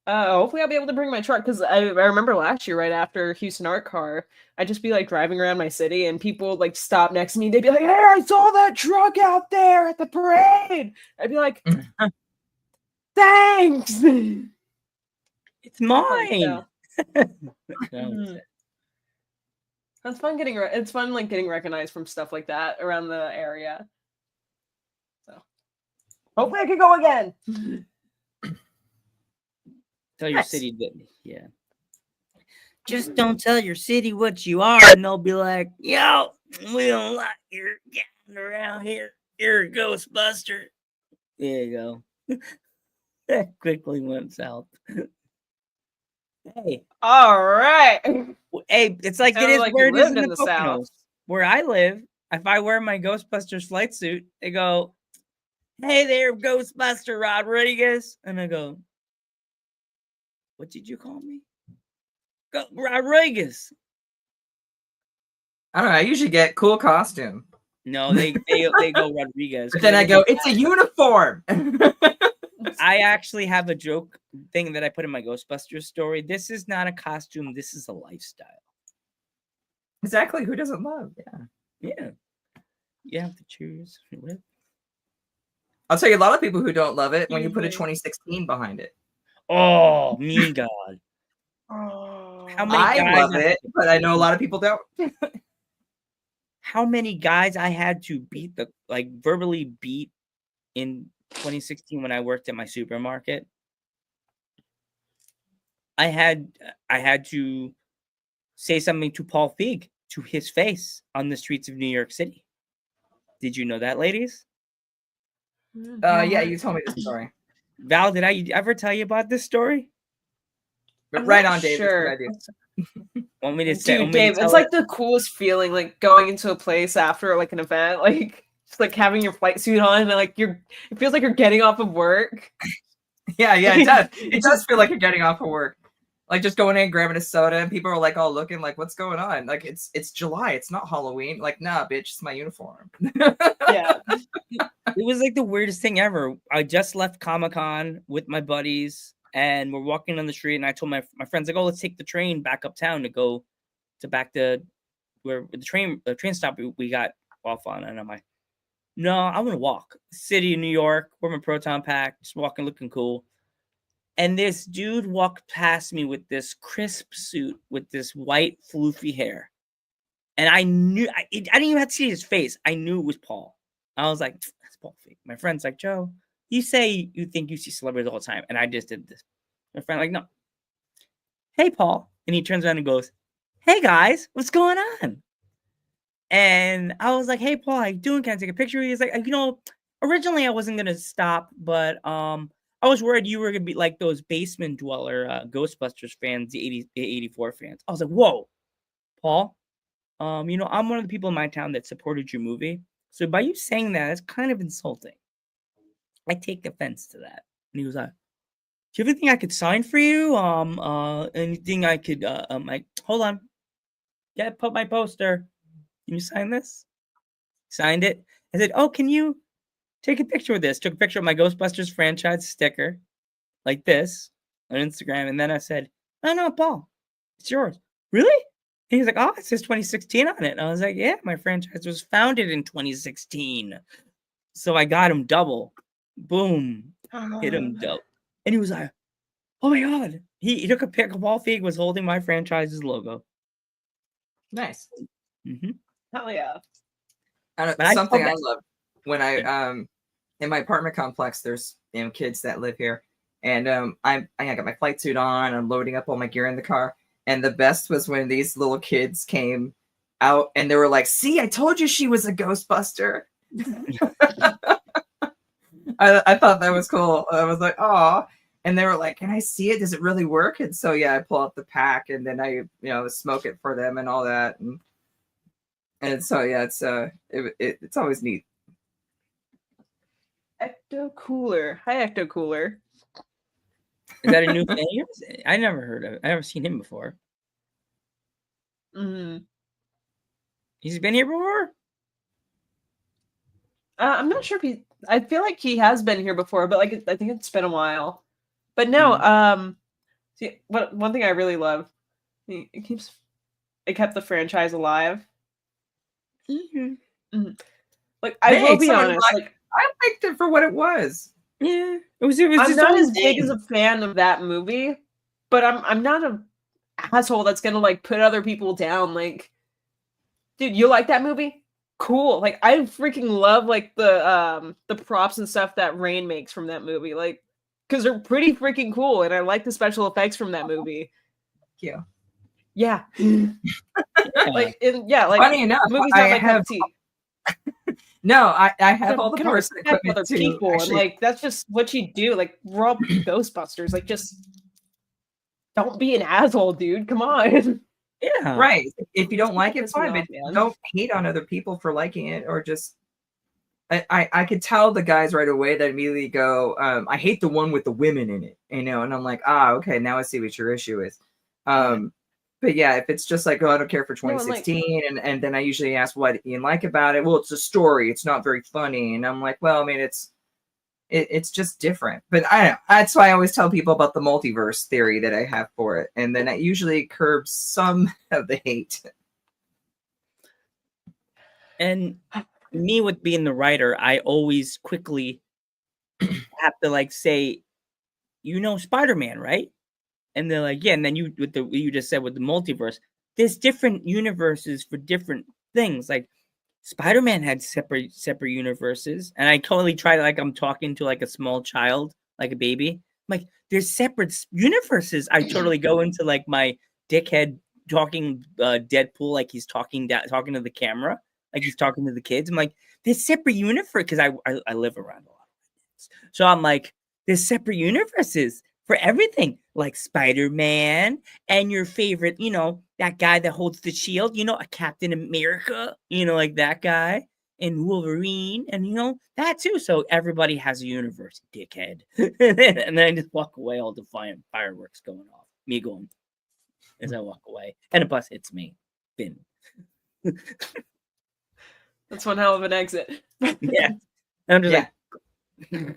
Speaker 4: hopefully I'll be able to bring my truck, because I remember last year, right after Houston Art Car, I'd just be like driving around my city and people would like stop next to me. They'd be like, "Hey, I saw that truck out there at the parade." I'd be like, "Thanks."
Speaker 2: It's mine.
Speaker 4: So,
Speaker 2: No,
Speaker 4: it's fun getting it's fun like getting recognized from stuff like that around the area. So hopefully I can go again.
Speaker 2: tell your
Speaker 4: Nice.
Speaker 2: city that, yeah. Just don't tell your city what you are, and they'll be like, "Yo, we don't like your getting around here. You're a Ghostbuster." There you go. That quickly went south. Hey,
Speaker 4: All right.
Speaker 2: hey, it's like it
Speaker 4: Sounded
Speaker 2: is
Speaker 4: like
Speaker 2: where
Speaker 4: you
Speaker 2: it is
Speaker 4: lived
Speaker 2: in
Speaker 4: in
Speaker 2: the
Speaker 4: the South.
Speaker 2: Poconos. Where I live, if I wear my Ghostbusters flight suit, they go, "Hey there, Ghostbuster Rodriguez," and I go, "What did you call me?" Rodriguez.
Speaker 3: I don't know. I usually get cool costume,
Speaker 2: No, they go Rodriguez.
Speaker 3: but then I go, "It's a uniform."
Speaker 2: I actually have a joke thing that I put in my Ghostbusters story. This is not a costume. This is a lifestyle.
Speaker 3: Exactly. Who doesn't love? Yeah.
Speaker 2: Yeah. You have to choose.
Speaker 3: I'll tell you, a lot of people who don't love it when you put a 2016 behind it.
Speaker 2: Oh, mean God. How many
Speaker 3: I
Speaker 2: guys
Speaker 3: love it, but I know a lot of people don't.
Speaker 2: How many guys I had to beat verbally beat in 2016 when I worked at my supermarket. I had to say something to Paul Feig to his face on the streets of New York City. Did you know that, ladies?
Speaker 3: Yeah, you told me this story.
Speaker 2: Val, did I ever tell you about this story?
Speaker 3: But
Speaker 4: I'm
Speaker 3: right
Speaker 4: not
Speaker 3: on, Dave.
Speaker 4: sure.
Speaker 2: Want me to say?
Speaker 4: Dude, Dave, it's like the coolest feeling, like going into a place after like an event, like just like having your flight suit on and like it feels like you're getting off of work.
Speaker 3: Yeah, it does. It does feel like you're getting off of work. Like just going in, grabbing a soda, and people are like all looking like, "What's going on?" Like it's July. It's not Halloween. Like, nah, bitch, it's my uniform.
Speaker 4: Yeah.
Speaker 2: It was like the weirdest thing ever. I just left Comic-Con with my buddies, and we're walking on the street, and I told my friends, like, "Oh, let's take the train back uptown to go to back to where the train stop we got off on." And I'm like, "No, I want to walk. City of New York, wear my proton pack, just walking, looking cool." And this dude walked past me with this crisp suit with this white floofy hair. And I knew, I didn't even have to see his face. I knew it was Paul. I was like, "That's Paul Feig." My friend's like, "Joe, you say you think you see celebrities all the time." And I just did this. My friend like, "No. Hey, Paul." And he turns around and goes, "Hey, guys, what's going on?" And I was like, "Hey, Paul, how you doing? Can I take a picture?" He's like, originally I wasn't going to stop, but I was worried you were going to be like those basement dweller Ghostbusters fans, the 84 fans. I was like, "Whoa, Paul, I'm one of the people in my town that supported your movie. So by you saying that, it's kind of insulting. I take offense to that." And he was like, "Do you have anything I could sign for you? Anything I could, like, hold on. Yeah, put my poster. Can you sign this?" Signed it. I said, "Oh, can you take a picture with this?" Took a picture of my Ghostbusters franchise sticker like this on Instagram. And then I said, "Oh, no, Paul, it's yours." "Really?" And he's like, "Oh, it says 2016 on it." And I was like, "Yeah, my franchise was founded in 2016. So I got him double. Boom. Hit him double. And he was like, "Oh my God." He took a pic of Paul Feig was holding my franchise's logo.
Speaker 3: Nice.
Speaker 2: Mm-hmm.
Speaker 4: Hell yeah.
Speaker 3: Something I love when I in my apartment complex, there's kids that live here, and I got my flight suit on. I'm loading up all my gear in the car, and the best was when these little kids came out and they were like, "See, I told you she was a Ghostbuster." I thought that was cool. I was like, "Oh." And they were like, "Can I see it? Does it really work?" And so yeah, I pull out the pack and then I smoke it for them and all that. And so yeah, it's always neat.
Speaker 4: Ecto Cooler. Hi, Ecto Cooler.
Speaker 2: Is that a new thing? I never heard of. I never seen him before.
Speaker 4: Mm.
Speaker 2: He's been here before.
Speaker 4: I'm not sure if he. I feel like he has been here before, but like I think it's been a while. But no, see, one thing I really love, it kept the franchise alive.
Speaker 2: Mm-hmm.
Speaker 4: Like I
Speaker 3: Hey,
Speaker 4: will be
Speaker 3: someone
Speaker 4: honest, like
Speaker 3: I liked it for what it was.
Speaker 2: Yeah, it was.
Speaker 4: I'm
Speaker 2: his
Speaker 4: not
Speaker 2: own
Speaker 4: as big
Speaker 2: thing.
Speaker 4: as a fan of that movie, but I'm not a asshole that's gonna like put other people down. Like, dude, you like that movie? Cool. Like I freaking love like the props and stuff that Rain makes from that movie. Like, because they're pretty freaking cool, and I like the special effects from that movie.
Speaker 3: Thank you.
Speaker 4: Yeah.
Speaker 2: Like,
Speaker 4: like
Speaker 3: Funny enough,
Speaker 4: movies
Speaker 3: I
Speaker 4: not my cup
Speaker 3: have
Speaker 4: of tea.
Speaker 3: no, I have all the
Speaker 4: Gonna
Speaker 3: parts and
Speaker 4: respect
Speaker 3: equipment
Speaker 4: other
Speaker 3: too.
Speaker 4: people, and
Speaker 3: Actually,
Speaker 4: like that's just what you do. Like we're all Ghostbusters. Like just don't be an asshole, dude. Come on.
Speaker 2: yeah,
Speaker 3: right. If you don't like it,
Speaker 4: Piss me
Speaker 3: fine,
Speaker 4: off,
Speaker 3: but
Speaker 4: man.
Speaker 3: don't hate on other people for liking it, or just. I could tell the guys right away that immediately go, I hate the one with the women in it, and I'm like, okay, now I see what your issue is. But yeah, if it's just like, I don't care for 2016, and then I usually ask what you like about it. Well, it's a story. It's not very funny, and I'm like, well, I mean, it's just different. But I don't know. That's why I always tell people about the multiverse theory that I have for it, and then it usually curbs some of the hate.
Speaker 2: And me with being the writer, I always quickly have to like say, Spider-Man, right? And they're like, yeah. And then you just said with the multiverse, there's different universes for different things. Like Spider-Man had separate universes, and I totally try to, like, I'm talking to like a small child, like a baby. I'm like, there's separate universes. I totally go into like my dickhead talking Deadpool, like he's talking to the camera, like he's talking to the kids. I'm like, there's separate universe, because I live around a lot of things. So I'm like, there's separate universes for everything, like Spider-Man and your favorite, that guy that holds the shield, a Captain America, like that guy, and Wolverine, and that too. So everybody has a universe, dickhead. And then I just walk away, all defiant, fireworks going off. Me going as I walk away, and a bus hits me. Bin.
Speaker 4: That's one hell of an exit.
Speaker 2: Yeah. And I'm just like,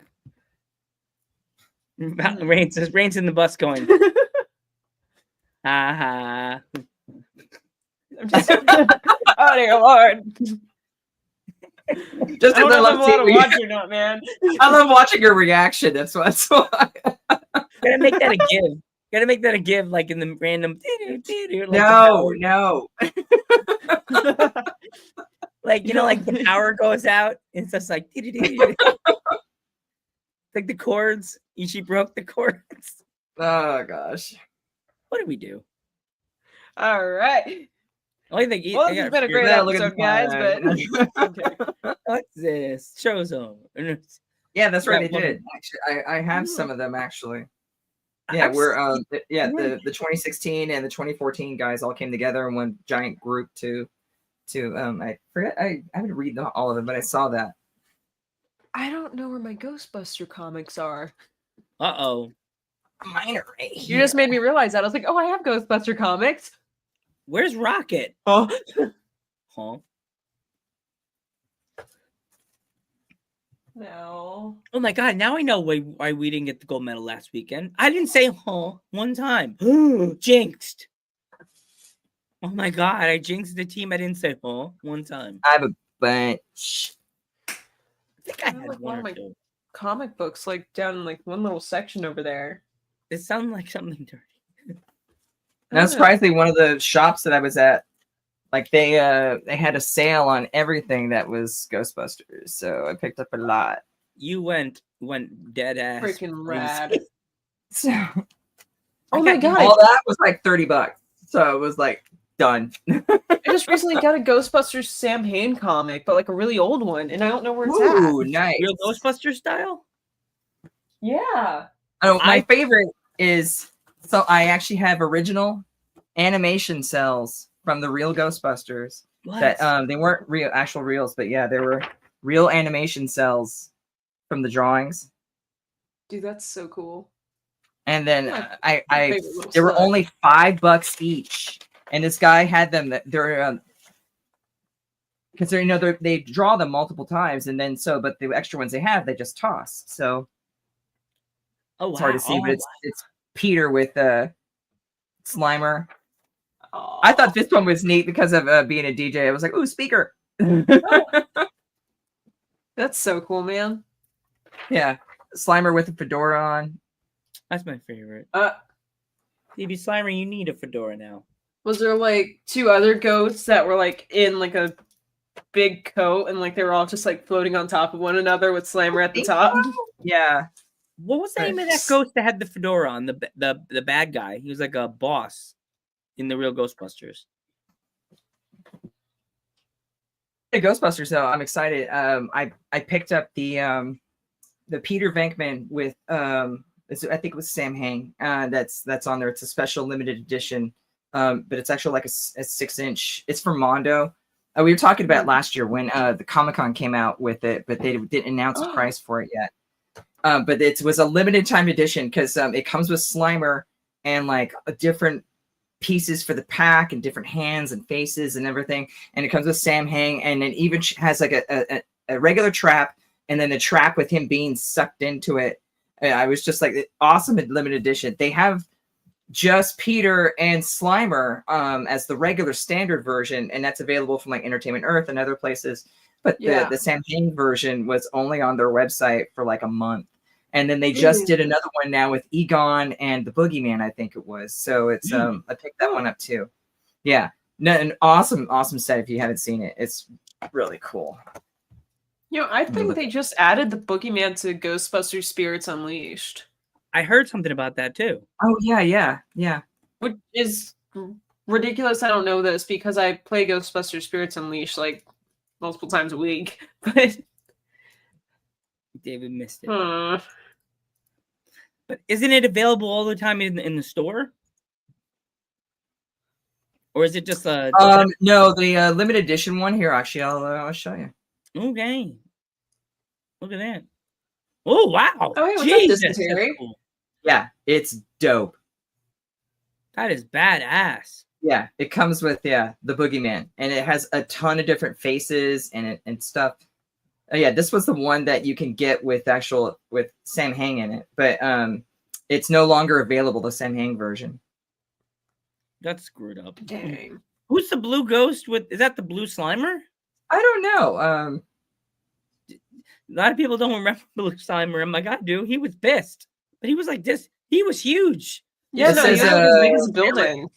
Speaker 2: Rain's in the bus going, ha ha.
Speaker 4: I'm just, oh dear Lord.
Speaker 3: Just
Speaker 4: I don't
Speaker 3: because I
Speaker 4: know if I'm
Speaker 3: love
Speaker 4: allowed to
Speaker 3: seeing
Speaker 4: watch or not, man.
Speaker 3: I love watching your reaction. That's why.
Speaker 2: Gotta make that a give. Gotta make that a give, like in the random. Like
Speaker 3: no.
Speaker 2: Like, like the power goes out. It's just like, like the chords. She broke the chords.
Speaker 3: Oh gosh.
Speaker 2: What did we do?
Speaker 4: All right.
Speaker 2: Only thing.
Speaker 4: Well, this has been a great episode, guys. But
Speaker 2: What's this? Showzone.
Speaker 3: Yeah, that's right.
Speaker 2: Yeah,
Speaker 3: They did. Actually, I have some of them actually. Yeah, the 2016 and the 2014 guys all came together in one giant group to I forget, I haven't read all of them, but I saw that.
Speaker 4: I don't know where my Ghostbuster comics are.
Speaker 2: Uh-oh.
Speaker 3: Mine are right here.
Speaker 4: You just made me realize that. I was like, oh, I have Ghostbuster comics.
Speaker 2: Where's Rocket?
Speaker 4: Oh.
Speaker 2: Huh?
Speaker 4: No.
Speaker 2: Oh my god, now I know why we didn't get the gold medal last weekend. I didn't say one time. Jinxed. Oh my god, I jinxed the team. I didn't say one time.
Speaker 3: I have a bunch.
Speaker 2: I think I
Speaker 4: have,
Speaker 2: had
Speaker 4: like,
Speaker 2: one
Speaker 4: one
Speaker 2: or
Speaker 4: of my-
Speaker 2: two.
Speaker 4: Comic books, like down in like one little section over there.
Speaker 2: It sounded like something dirty.
Speaker 3: Now, surprisingly, one of the shops that I was at, like they had a sale on everything that was Ghostbusters, so I picked up a lot.
Speaker 2: You went dead ass.
Speaker 4: Freaking
Speaker 2: crazy.
Speaker 4: rad.
Speaker 3: So,
Speaker 4: Oh my god.
Speaker 3: all that was like $30, so it was like done.
Speaker 4: I just recently got a Ghostbusters Sam Hain comic, but like a really old one, and I don't know where it's
Speaker 3: Ooh,
Speaker 4: at.
Speaker 3: nice.
Speaker 2: Real Ghostbuster style?
Speaker 4: Yeah.
Speaker 3: Oh, my
Speaker 2: I-
Speaker 3: favorite is I actually have original animation cells from the real Ghostbusters.
Speaker 2: What?
Speaker 3: That they weren't actual reels, but yeah, there were real animation cells from the drawings.
Speaker 4: Dude, that's so cool.
Speaker 3: And then
Speaker 4: My
Speaker 3: I
Speaker 4: favorite little
Speaker 3: they were
Speaker 4: slut.
Speaker 3: only $5 each, and this guy had them. They're because they draw them multiple times, and then but the extra ones they have they just toss. So
Speaker 2: Oh,
Speaker 3: it's hard to see,
Speaker 2: wow.
Speaker 3: but it's Peter with Slimer.
Speaker 4: Aw.
Speaker 3: I thought this one was neat because of being a DJ. I was like, ooh, speaker.
Speaker 4: That's so cool, man.
Speaker 3: Yeah, Slimer with a fedora on.
Speaker 2: That's my favorite.
Speaker 4: Uh,
Speaker 2: DB Slimer, you need a fedora now.
Speaker 4: was there like 2 other ghosts that were like in like a big coat and like they were all just like floating on top of one another with Slimer at the top?
Speaker 3: Yeah,
Speaker 2: What was the name of that ghost that had the fedora on? The bad guy. He was like a boss in the real Ghostbusters.
Speaker 3: hey, Ghostbusters though, I'm excited. I picked up the Peter Venkman with I think it was Sam Hang. That's on there. It's a special limited edition. But it's actually like a 6-inch. It's from Mondo. We were talking about last year when the Comic-Con came out with it, but they didn't announce a price for it yet. But it was a limited time edition because it comes with Slimer and like different pieces for the pack and different hands and faces and everything. And it comes with Sam Hang, and it even has like a regular trap, and then the trap with him being sucked into it. I was just like, awesome limited edition. They have just Peter and Slimer as the regular standard version, and that's available from like Entertainment Earth and other places. But the Sam Hang version was only on their website for like a month. And then they just did another one now with Egon and the Boogeyman, I think it was. So it's I picked that one up too. Yeah. No, an awesome set if you haven't seen it. It's really cool.
Speaker 4: You know, I think they just added the Boogeyman to Ghostbusters Spirits Unleashed.
Speaker 2: I heard something about that too.
Speaker 3: Oh yeah.
Speaker 4: Which is ridiculous. I don't know this because I play Ghostbusters Spirits Unleashed like multiple times a week. But
Speaker 2: David missed it. But isn't it available all the time in the store? Or is it just a
Speaker 3: no, the limited edition one here, actually, I'll show you.
Speaker 2: okay. Look at that. Oh wow.
Speaker 4: Oh, hey, what's up,
Speaker 2: Jesus,
Speaker 4: Dysentery?
Speaker 2: that's cool.
Speaker 3: Yeah, it's dope.
Speaker 2: That is badass.
Speaker 3: Yeah, it comes with the Boogeyman, and it has a ton of different faces and stuff. Yeah, this was the one that you can get with Sam Hang in it, but it's no longer available, the Sam Hang version.
Speaker 2: That's screwed up.
Speaker 4: dang.
Speaker 2: Who's the blue ghost with? Is that the blue Slimer?
Speaker 3: I don't know.
Speaker 2: A lot of people don't remember Blue Slimer. I'm like, I do. He was pissed, but he was like this. He was huge.
Speaker 4: Yeah,
Speaker 3: It
Speaker 4: no,
Speaker 3: says,
Speaker 4: you have as big as a building.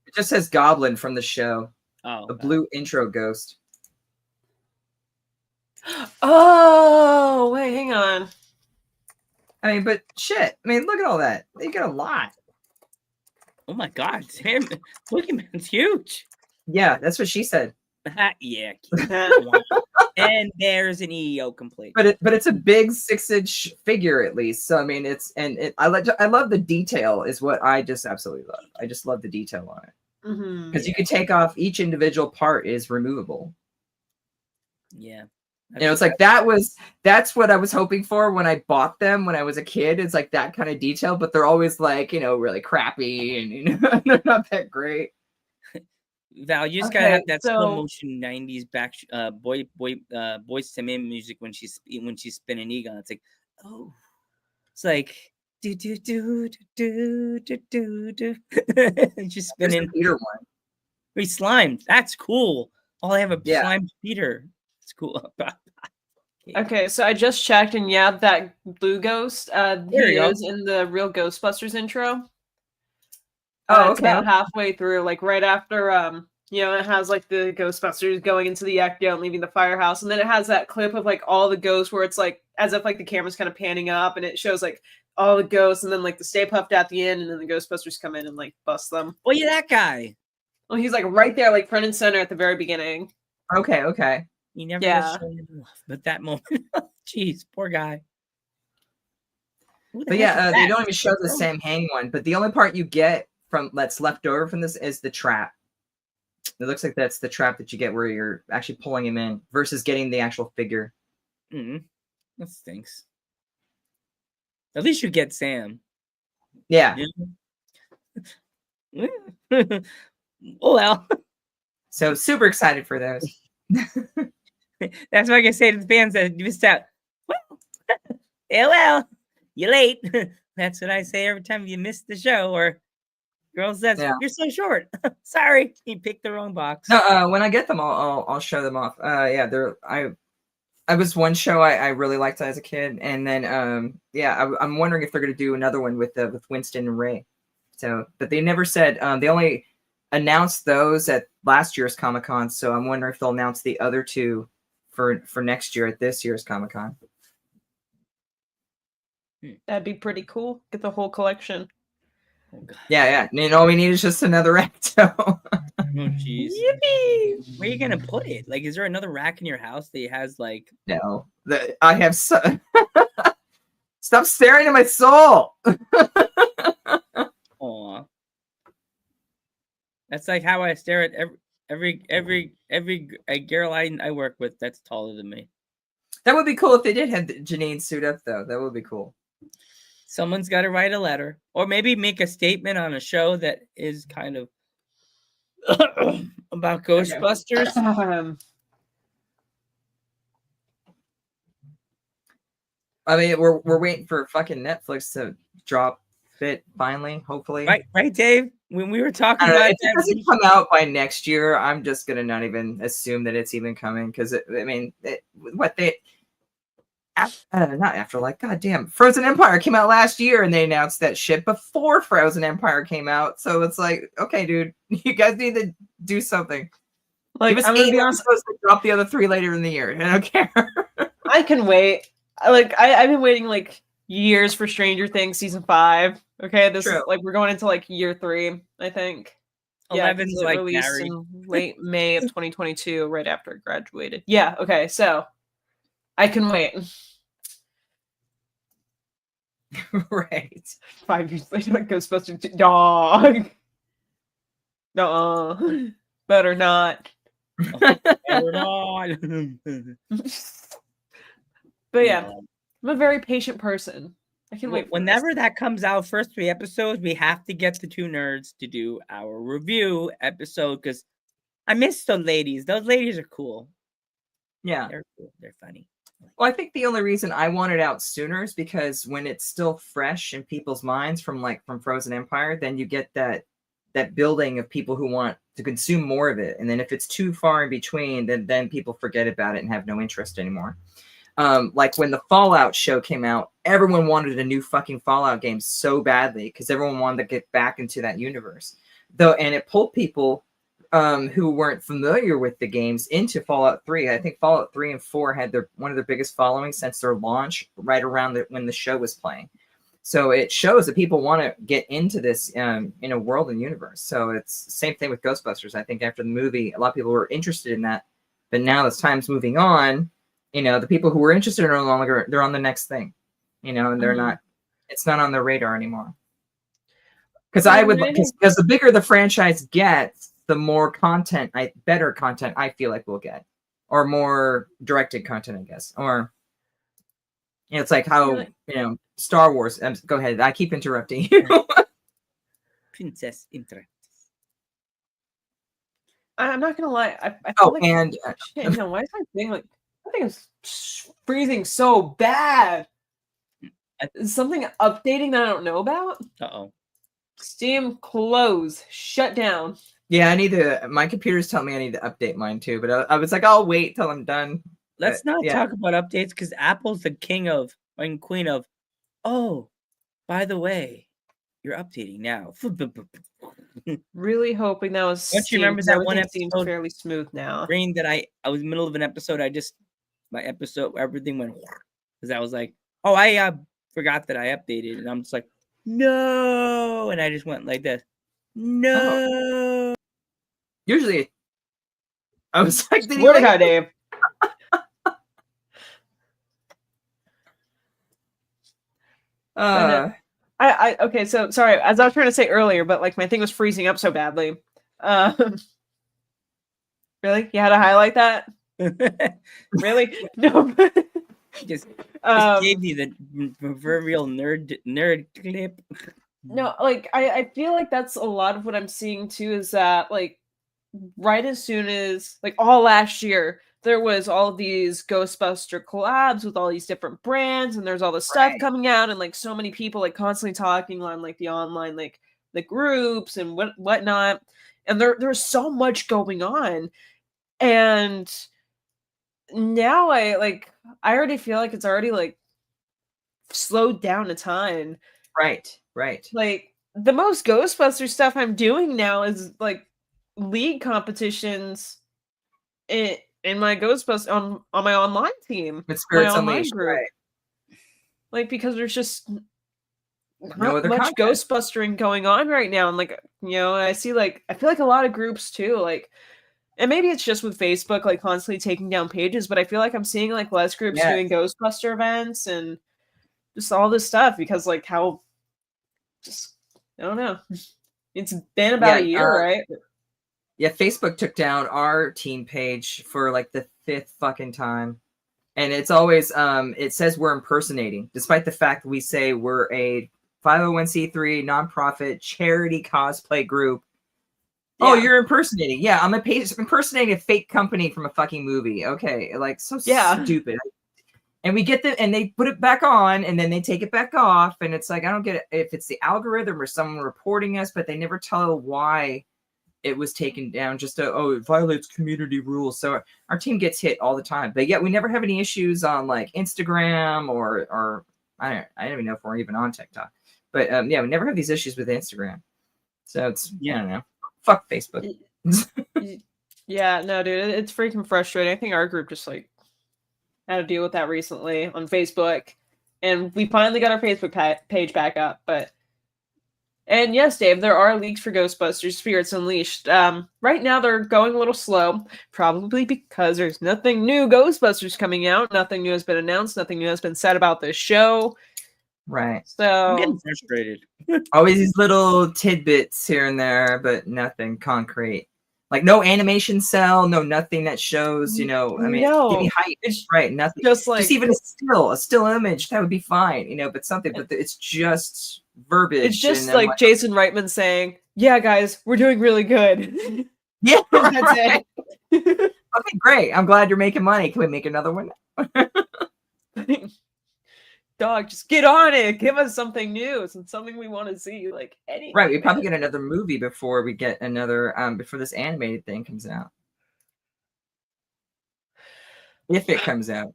Speaker 3: It just says Goblin from the show,
Speaker 2: Oh,
Speaker 3: a blue intro ghost.
Speaker 4: Oh, wait, hang on.
Speaker 3: I mean, but shit. I mean, look at all that. They get a lot.
Speaker 2: oh my God, Sam, Boogeyman's huge.
Speaker 3: Yeah, that's what she said.
Speaker 2: Yeah. And there's an EO complete.
Speaker 3: But it's a big 6-inch figure at least. So I mean, I love the detail is what I just absolutely love. I just love the detail on it because you can take off each individual part is removable.
Speaker 2: Yeah.
Speaker 3: It's like that's what I was hoping for when I bought them when I was a kid. It's like that kind of detail, but they're always like really crappy and they're not that great.
Speaker 2: Val, you just
Speaker 4: Okay,
Speaker 2: gotta have that
Speaker 4: so-
Speaker 2: slow motion '90s back Boys to Men music when she's spinning Egon. It's like, oh, it's like do do do do do do do, and she's
Speaker 3: There's the
Speaker 2: spinning.
Speaker 3: Peter one.
Speaker 2: We slimed. That's cool. Oh, I have a
Speaker 3: Yeah.
Speaker 2: slimed Peter. It's cool.
Speaker 4: Okay, so I just checked, and yeah, that blue ghost,
Speaker 2: There
Speaker 4: he
Speaker 2: you go.
Speaker 4: is in the real Ghostbusters intro.
Speaker 3: Oh,
Speaker 4: It's
Speaker 3: okay.
Speaker 4: about halfway through, like right after, it has like the Ghostbusters going into the Ecto and leaving the firehouse, and then it has that clip of like all the ghosts where it's like as if like the camera's kind of panning up, and it shows like all the ghosts, and then like the Stay Puft at the end, and then the Ghostbusters come in and like bust them.
Speaker 2: Oh, yeah, that guy.
Speaker 4: Well, he's like right there, like front and center at the very beginning.
Speaker 3: Okay.
Speaker 2: He never
Speaker 4: Yeah.
Speaker 2: was shown enough, but that moment, jeez, poor guy. Who the
Speaker 3: But
Speaker 2: heck
Speaker 3: yeah,
Speaker 2: is
Speaker 3: they
Speaker 2: that?
Speaker 3: don't even show the same hanging one. But the only part you get from that's left over from this is the trap. It looks like that's the trap that you get where you're actually pulling him in versus getting the actual figure.
Speaker 2: That stinks. At least you get Sam.
Speaker 3: Yeah.
Speaker 2: Yeah. Oh well.
Speaker 3: So super excited for those.
Speaker 2: That's what I can say to the fans that missed out. Well, yeah, well, you're late. That's what I say every time you miss the show. Or girl says,
Speaker 3: Yeah.
Speaker 2: "You're so short." Sorry, you picked the wrong box.
Speaker 3: No, when I get them, I'll show them off. Yeah, they're I was one show I really liked as a kid, and then I'm wondering if they're gonna do another one with Winston and Ray. So, but they never said. They only announced those at last year's Comic-Con. So I'm wondering if they'll announce the other two for next year at this year's Comic-Con.
Speaker 4: That'd be pretty cool. Get the whole collection.
Speaker 2: Oh, God.
Speaker 3: Yeah. And all we need is just another Ecto.
Speaker 2: Oh, jeez.
Speaker 4: Yippee!
Speaker 2: Where are you gonna put it? Like, is there another rack in your house that has like?
Speaker 3: No, I have so. Stop staring at my soul.
Speaker 2: Aw. That's like how I stare at every girl I work with that's taller than me.
Speaker 3: That would be cool if they did have Janine suit up, though. That would be cool.
Speaker 2: Someone's got to write a letter, or maybe make a statement on a show that is kind of about Ghostbusters.
Speaker 3: I mean, we're waiting for fucking Netflix to drop it finally, hopefully.
Speaker 2: Right, Dave. When we were talking
Speaker 3: I don't know,
Speaker 2: about
Speaker 3: if it doesn't come out by next year, I'm just gonna not even assume that it's even coming because not Afterlife. God damn, Frozen Empire came out last year, and they announced that shit before Frozen Empire came out. So it's like, okay, dude, you guys need to do something.
Speaker 4: Like,
Speaker 3: Give us
Speaker 4: I'm gonna
Speaker 3: 8
Speaker 4: be honest,
Speaker 3: episodes to drop the other 3 later in the year. I don't care.
Speaker 4: I can wait. I've been waiting like years for Stranger Things season 5. Okay, this is
Speaker 3: True.
Speaker 4: like we're going into like year 3, I think. Yeah, 'cause
Speaker 2: 11's
Speaker 4: it
Speaker 2: like
Speaker 4: released
Speaker 2: married.
Speaker 4: in late May of 2022, right after I graduated. Yeah, okay, so I can wait.
Speaker 3: Right.
Speaker 4: 5 years later, like Ghostbusters 2. Dog. No, better not.
Speaker 2: Or not.
Speaker 4: But yeah, I'm a very patient person. I can wait. For
Speaker 2: Whenever
Speaker 4: this.
Speaker 2: that comes out, first 3 episodes, we have to get the 2 nerds to do our review episode because I miss those ladies. Those ladies are cool.
Speaker 3: Yeah.
Speaker 2: They're cool. They're funny.
Speaker 3: Well, I think the only reason I want it out sooner is because when it's still fresh in people's minds from Frozen Empire, then you get that building of people who want to consume more of it. And then if it's too far in between, then people forget about it and have no interest anymore. Like when the Fallout show came out, everyone wanted a new fucking Fallout game so badly because everyone wanted to get back into that universe. And it pulled people who weren't familiar with the games into Fallout 3. I think Fallout 3 and 4 had one of their biggest followings since their launch, right around when the show was playing. So it shows that people want to get into this world and universe. So it's the same thing with Ghostbusters. I think after the movie, a lot of people were interested in that, but now as time's moving on, the people who were interested are no longer, they're on the next thing, and they're not, it's not on their radar anymore. Because because the bigger the franchise gets, the more better content I feel like we'll get, or more directed content, I guess. Or it's like how Star Wars. Go ahead. I keep interrupting you.
Speaker 2: Princess interrupt.
Speaker 4: I'm not gonna lie. I feel like
Speaker 3: and
Speaker 4: shit, why is my thing like? I think it's freezing so bad. Is something updating that I don't know about?
Speaker 2: Uh-oh.
Speaker 4: Steam close, shut down.
Speaker 3: Yeah, my computer's telling me I need to update mine too, but I was like, I'll wait till I'm done.
Speaker 2: Let's not talk about updates because Apple's the king of and queen of. Oh, by the way, you're updating now.
Speaker 4: Really hoping that was.
Speaker 2: Don't you remember that one
Speaker 4: seems
Speaker 2: episode?
Speaker 4: fairly smooth now.
Speaker 2: Brain that I was in the middle of an episode. Everything went because I was like, oh, I forgot that I updated, and I'm just like, no, and I just went like this, no.
Speaker 3: Oh. Usually, I was like,
Speaker 4: Swear to God, Dave. Okay, so sorry, as I was trying to say earlier, but like my thing was freezing up so badly. Really? You had to highlight that? Really? No.
Speaker 2: just
Speaker 4: um,
Speaker 2: gave you the proverbial nerd clip.
Speaker 4: no, like I feel like that's a lot of what I'm seeing too is that like right as soon as like all last year there was all of these Ghostbuster collabs with all these different brands and there's all this stuff
Speaker 3: Right.
Speaker 4: coming out and like so many people like constantly talking on like the online like the groups and whatnot and there's so much going on and now I already feel like it's already like slowed down a ton.
Speaker 3: Right.
Speaker 4: Like the most Ghostbuster stuff I'm doing now is like league competitions in my Ghostbusters on my online team,
Speaker 3: With
Speaker 4: my
Speaker 3: Spirits
Speaker 4: online
Speaker 3: Unleashed,
Speaker 4: group.
Speaker 3: right?
Speaker 4: Like because there's just
Speaker 3: No
Speaker 4: not
Speaker 3: other
Speaker 4: much
Speaker 3: content.
Speaker 4: Ghostbustering going on right now, and like I see like I feel like a lot of groups too, like. And maybe it's just with Facebook, like constantly taking down pages, but I feel like I'm seeing like less groups
Speaker 3: Yes.
Speaker 4: doing Ghostbuster events and just all this stuff because like how just I don't know. It's been about a year, right?
Speaker 3: Yeah, Facebook took down our team page for like the 5th fucking time. And it's always it says we're impersonating, despite the fact we say we're a 501c3 nonprofit charity cosplay group. Oh,
Speaker 4: Yeah.
Speaker 3: you're impersonating. Yeah, I'm impersonating a fake company from a fucking movie. Okay, like so stupid. And we get and they put it back on and then they take it back off. And it's like, I don't get it if it's the algorithm or someone reporting us, but they never tell why it was taken down. Just it violates community rules. So our team gets hit all the time. But yet we never have any issues on like Instagram or I don't even know if we're even on TikTok. But yeah, we never have these issues with Instagram. So it's I don't know. Fuck Facebook.
Speaker 4: Yeah, no, dude, it's freaking frustrating. I think our group just like had to deal with that recently on Facebook, and we finally got our Facebook page back up. And yes, Dave, there are leaks for Ghostbusters Spirits Unleashed. Right now they're going a little slow, probably because there's nothing new Ghostbusters coming out. Nothing new has been announced. Nothing new has been said about this show.
Speaker 3: Right.
Speaker 4: So
Speaker 2: I'm getting frustrated.
Speaker 3: Always these little tidbits here and there, but nothing concrete. Like no animation cell, no nothing that shows, I mean, give me hype.
Speaker 4: It's
Speaker 3: right, nothing.
Speaker 4: just like
Speaker 3: even a still image, that would be fine, but something, but it's just verbiage.
Speaker 4: It's just like Jason Reitman saying, "Yeah, guys, we're doing really good."
Speaker 3: Yeah,
Speaker 4: that's it.
Speaker 3: Okay, great. I'm glad you're making money. Can we make another one?
Speaker 4: Dog, just get on it. Give us something new, something we want to see. Like anything.
Speaker 3: Right, we probably get another movie before we get another before this animated thing comes out. If it comes out.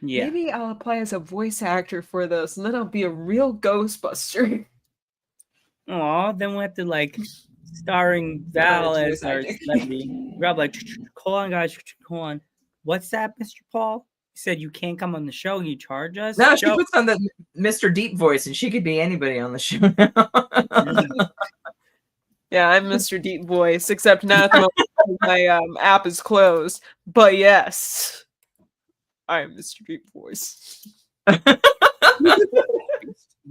Speaker 2: Yeah.
Speaker 4: Maybe I'll apply as a voice actor for this, and then I'll be a real Ghostbuster.
Speaker 2: Aw, then we'll have to like starring Val as our celebrity. Rob, like, hold on, guys, hold on. What's that, Mr. Paul? You said you can't come on the show. You charge us?
Speaker 3: No, she puts on the Mr. Deep voice, and she could be anybody on the show now.
Speaker 4: Yeah, I'm Mr. Deep Voice, except now at the moment my app is closed. But yes, I'm Mr. Deep Voice.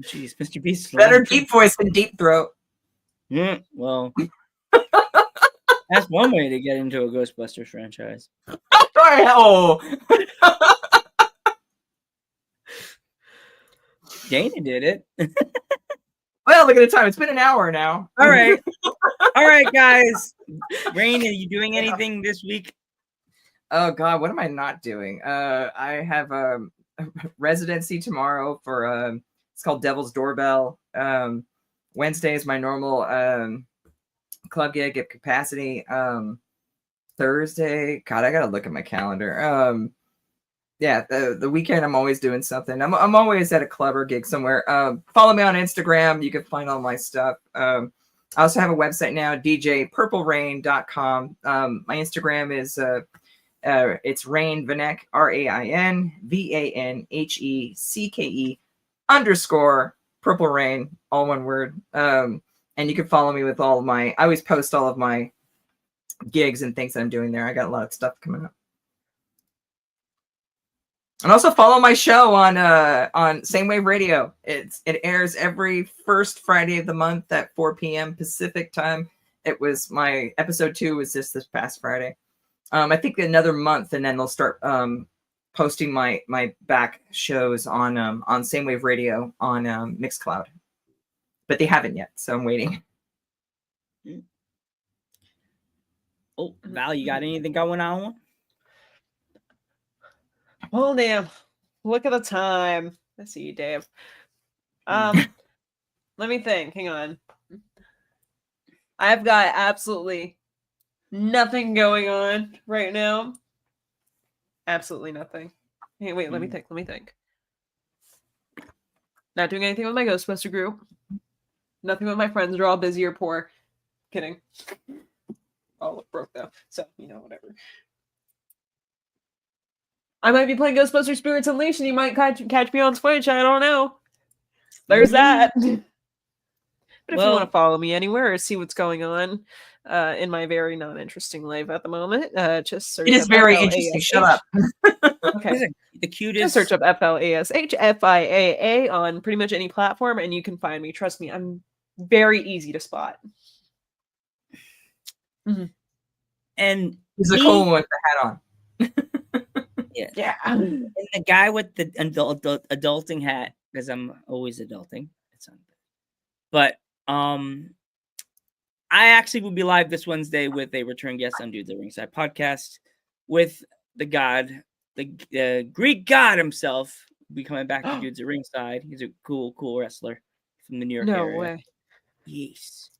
Speaker 2: Jeez, Mr. Beast.
Speaker 3: Better deep voice than deep throat.
Speaker 2: Yeah, well, that's one way to get into a Ghostbusters franchise.
Speaker 3: Oh.
Speaker 2: Dana did it.
Speaker 3: Well, look at the time. It's been an hour now.
Speaker 2: All right. All right, guys. Rain, are you doing anything this week?
Speaker 3: Oh, God. What am I not doing? I have a residency tomorrow for, it's called Devil's Doorbell. Wednesday is my normal club gig at Capacity. Thursday, God, I gotta look at my calendar. Yeah, the weekend I'm always doing something. I'm always at a club or gig somewhere. Follow me on Instagram. You can find all my stuff. I also have a website now, djpurplerain.com. My Instagram is it's Rain Vanek, RainVanHecke _ Purple Rain, all one word. And you can follow me with all of I always post all of my gigs and things that I'm doing there. I got a lot of stuff coming up. And also follow my show on Same Wave Radio. It airs every first Friday of the month at 4 p.m. Pacific time. It was my episode 2 was this past Friday. I think another month, and then they'll start posting my back shows on Same Wave Radio on Mixcloud. But they haven't yet, so I'm waiting.
Speaker 2: Oh, Val, you got anything going on?
Speaker 4: Oh damn! Look at the time. I see you, Dave. Let me think. Hang on. I've got absolutely nothing going on right now. Absolutely nothing. Hey, wait. Let me think. Let me think. Not doing anything with my Ghostbuster group. Nothing with my friends. They're all busy or poor. Kidding. All look broke though. So whatever. I might be playing Ghostbusters Spirits Unleashed, and you might catch me on Twitch. I don't know. There's that. But if you want to follow me anywhere or see what's going on in my very non-interesting life at the moment, just search.
Speaker 3: It is very interesting. Shut up.
Speaker 2: Okay. The cutest.
Speaker 4: Just search up FLASHFIAA on pretty much any platform, and you can find me. Trust me, I'm very easy to spot. Mm-hmm.
Speaker 2: And
Speaker 3: he's a cool one with the hat on.
Speaker 2: Yeah. And the guy with the adulting hat, because I'm always adulting. But I actually will be live this Wednesday with a return guest on Dudes at Ringside podcast with the god, the Greek god himself, will be coming back to Dudes at Ringside. He's a cool wrestler from the New York area.
Speaker 4: No way.
Speaker 2: Yes.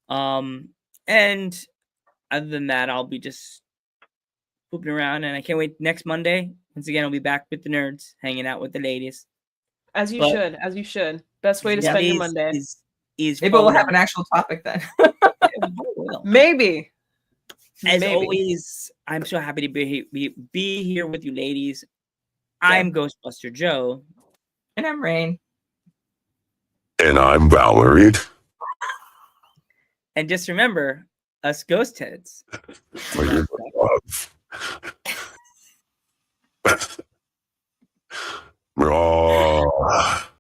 Speaker 2: And other than that, I'll be just pooping around, and I can't wait next Monday. Once again, I'll be back with the nerds, hanging out with the ladies.
Speaker 4: As you should. Best way to spend your Monday.
Speaker 3: Maybe we'll have an actual topic then.
Speaker 4: Maybe.
Speaker 2: As always, I'm so happy to be here with you ladies. I'm Ghostbuster Joe.
Speaker 3: And I'm Rain.
Speaker 5: And I'm Valerie.
Speaker 2: And just remember, us ghost heads.
Speaker 5: For your love.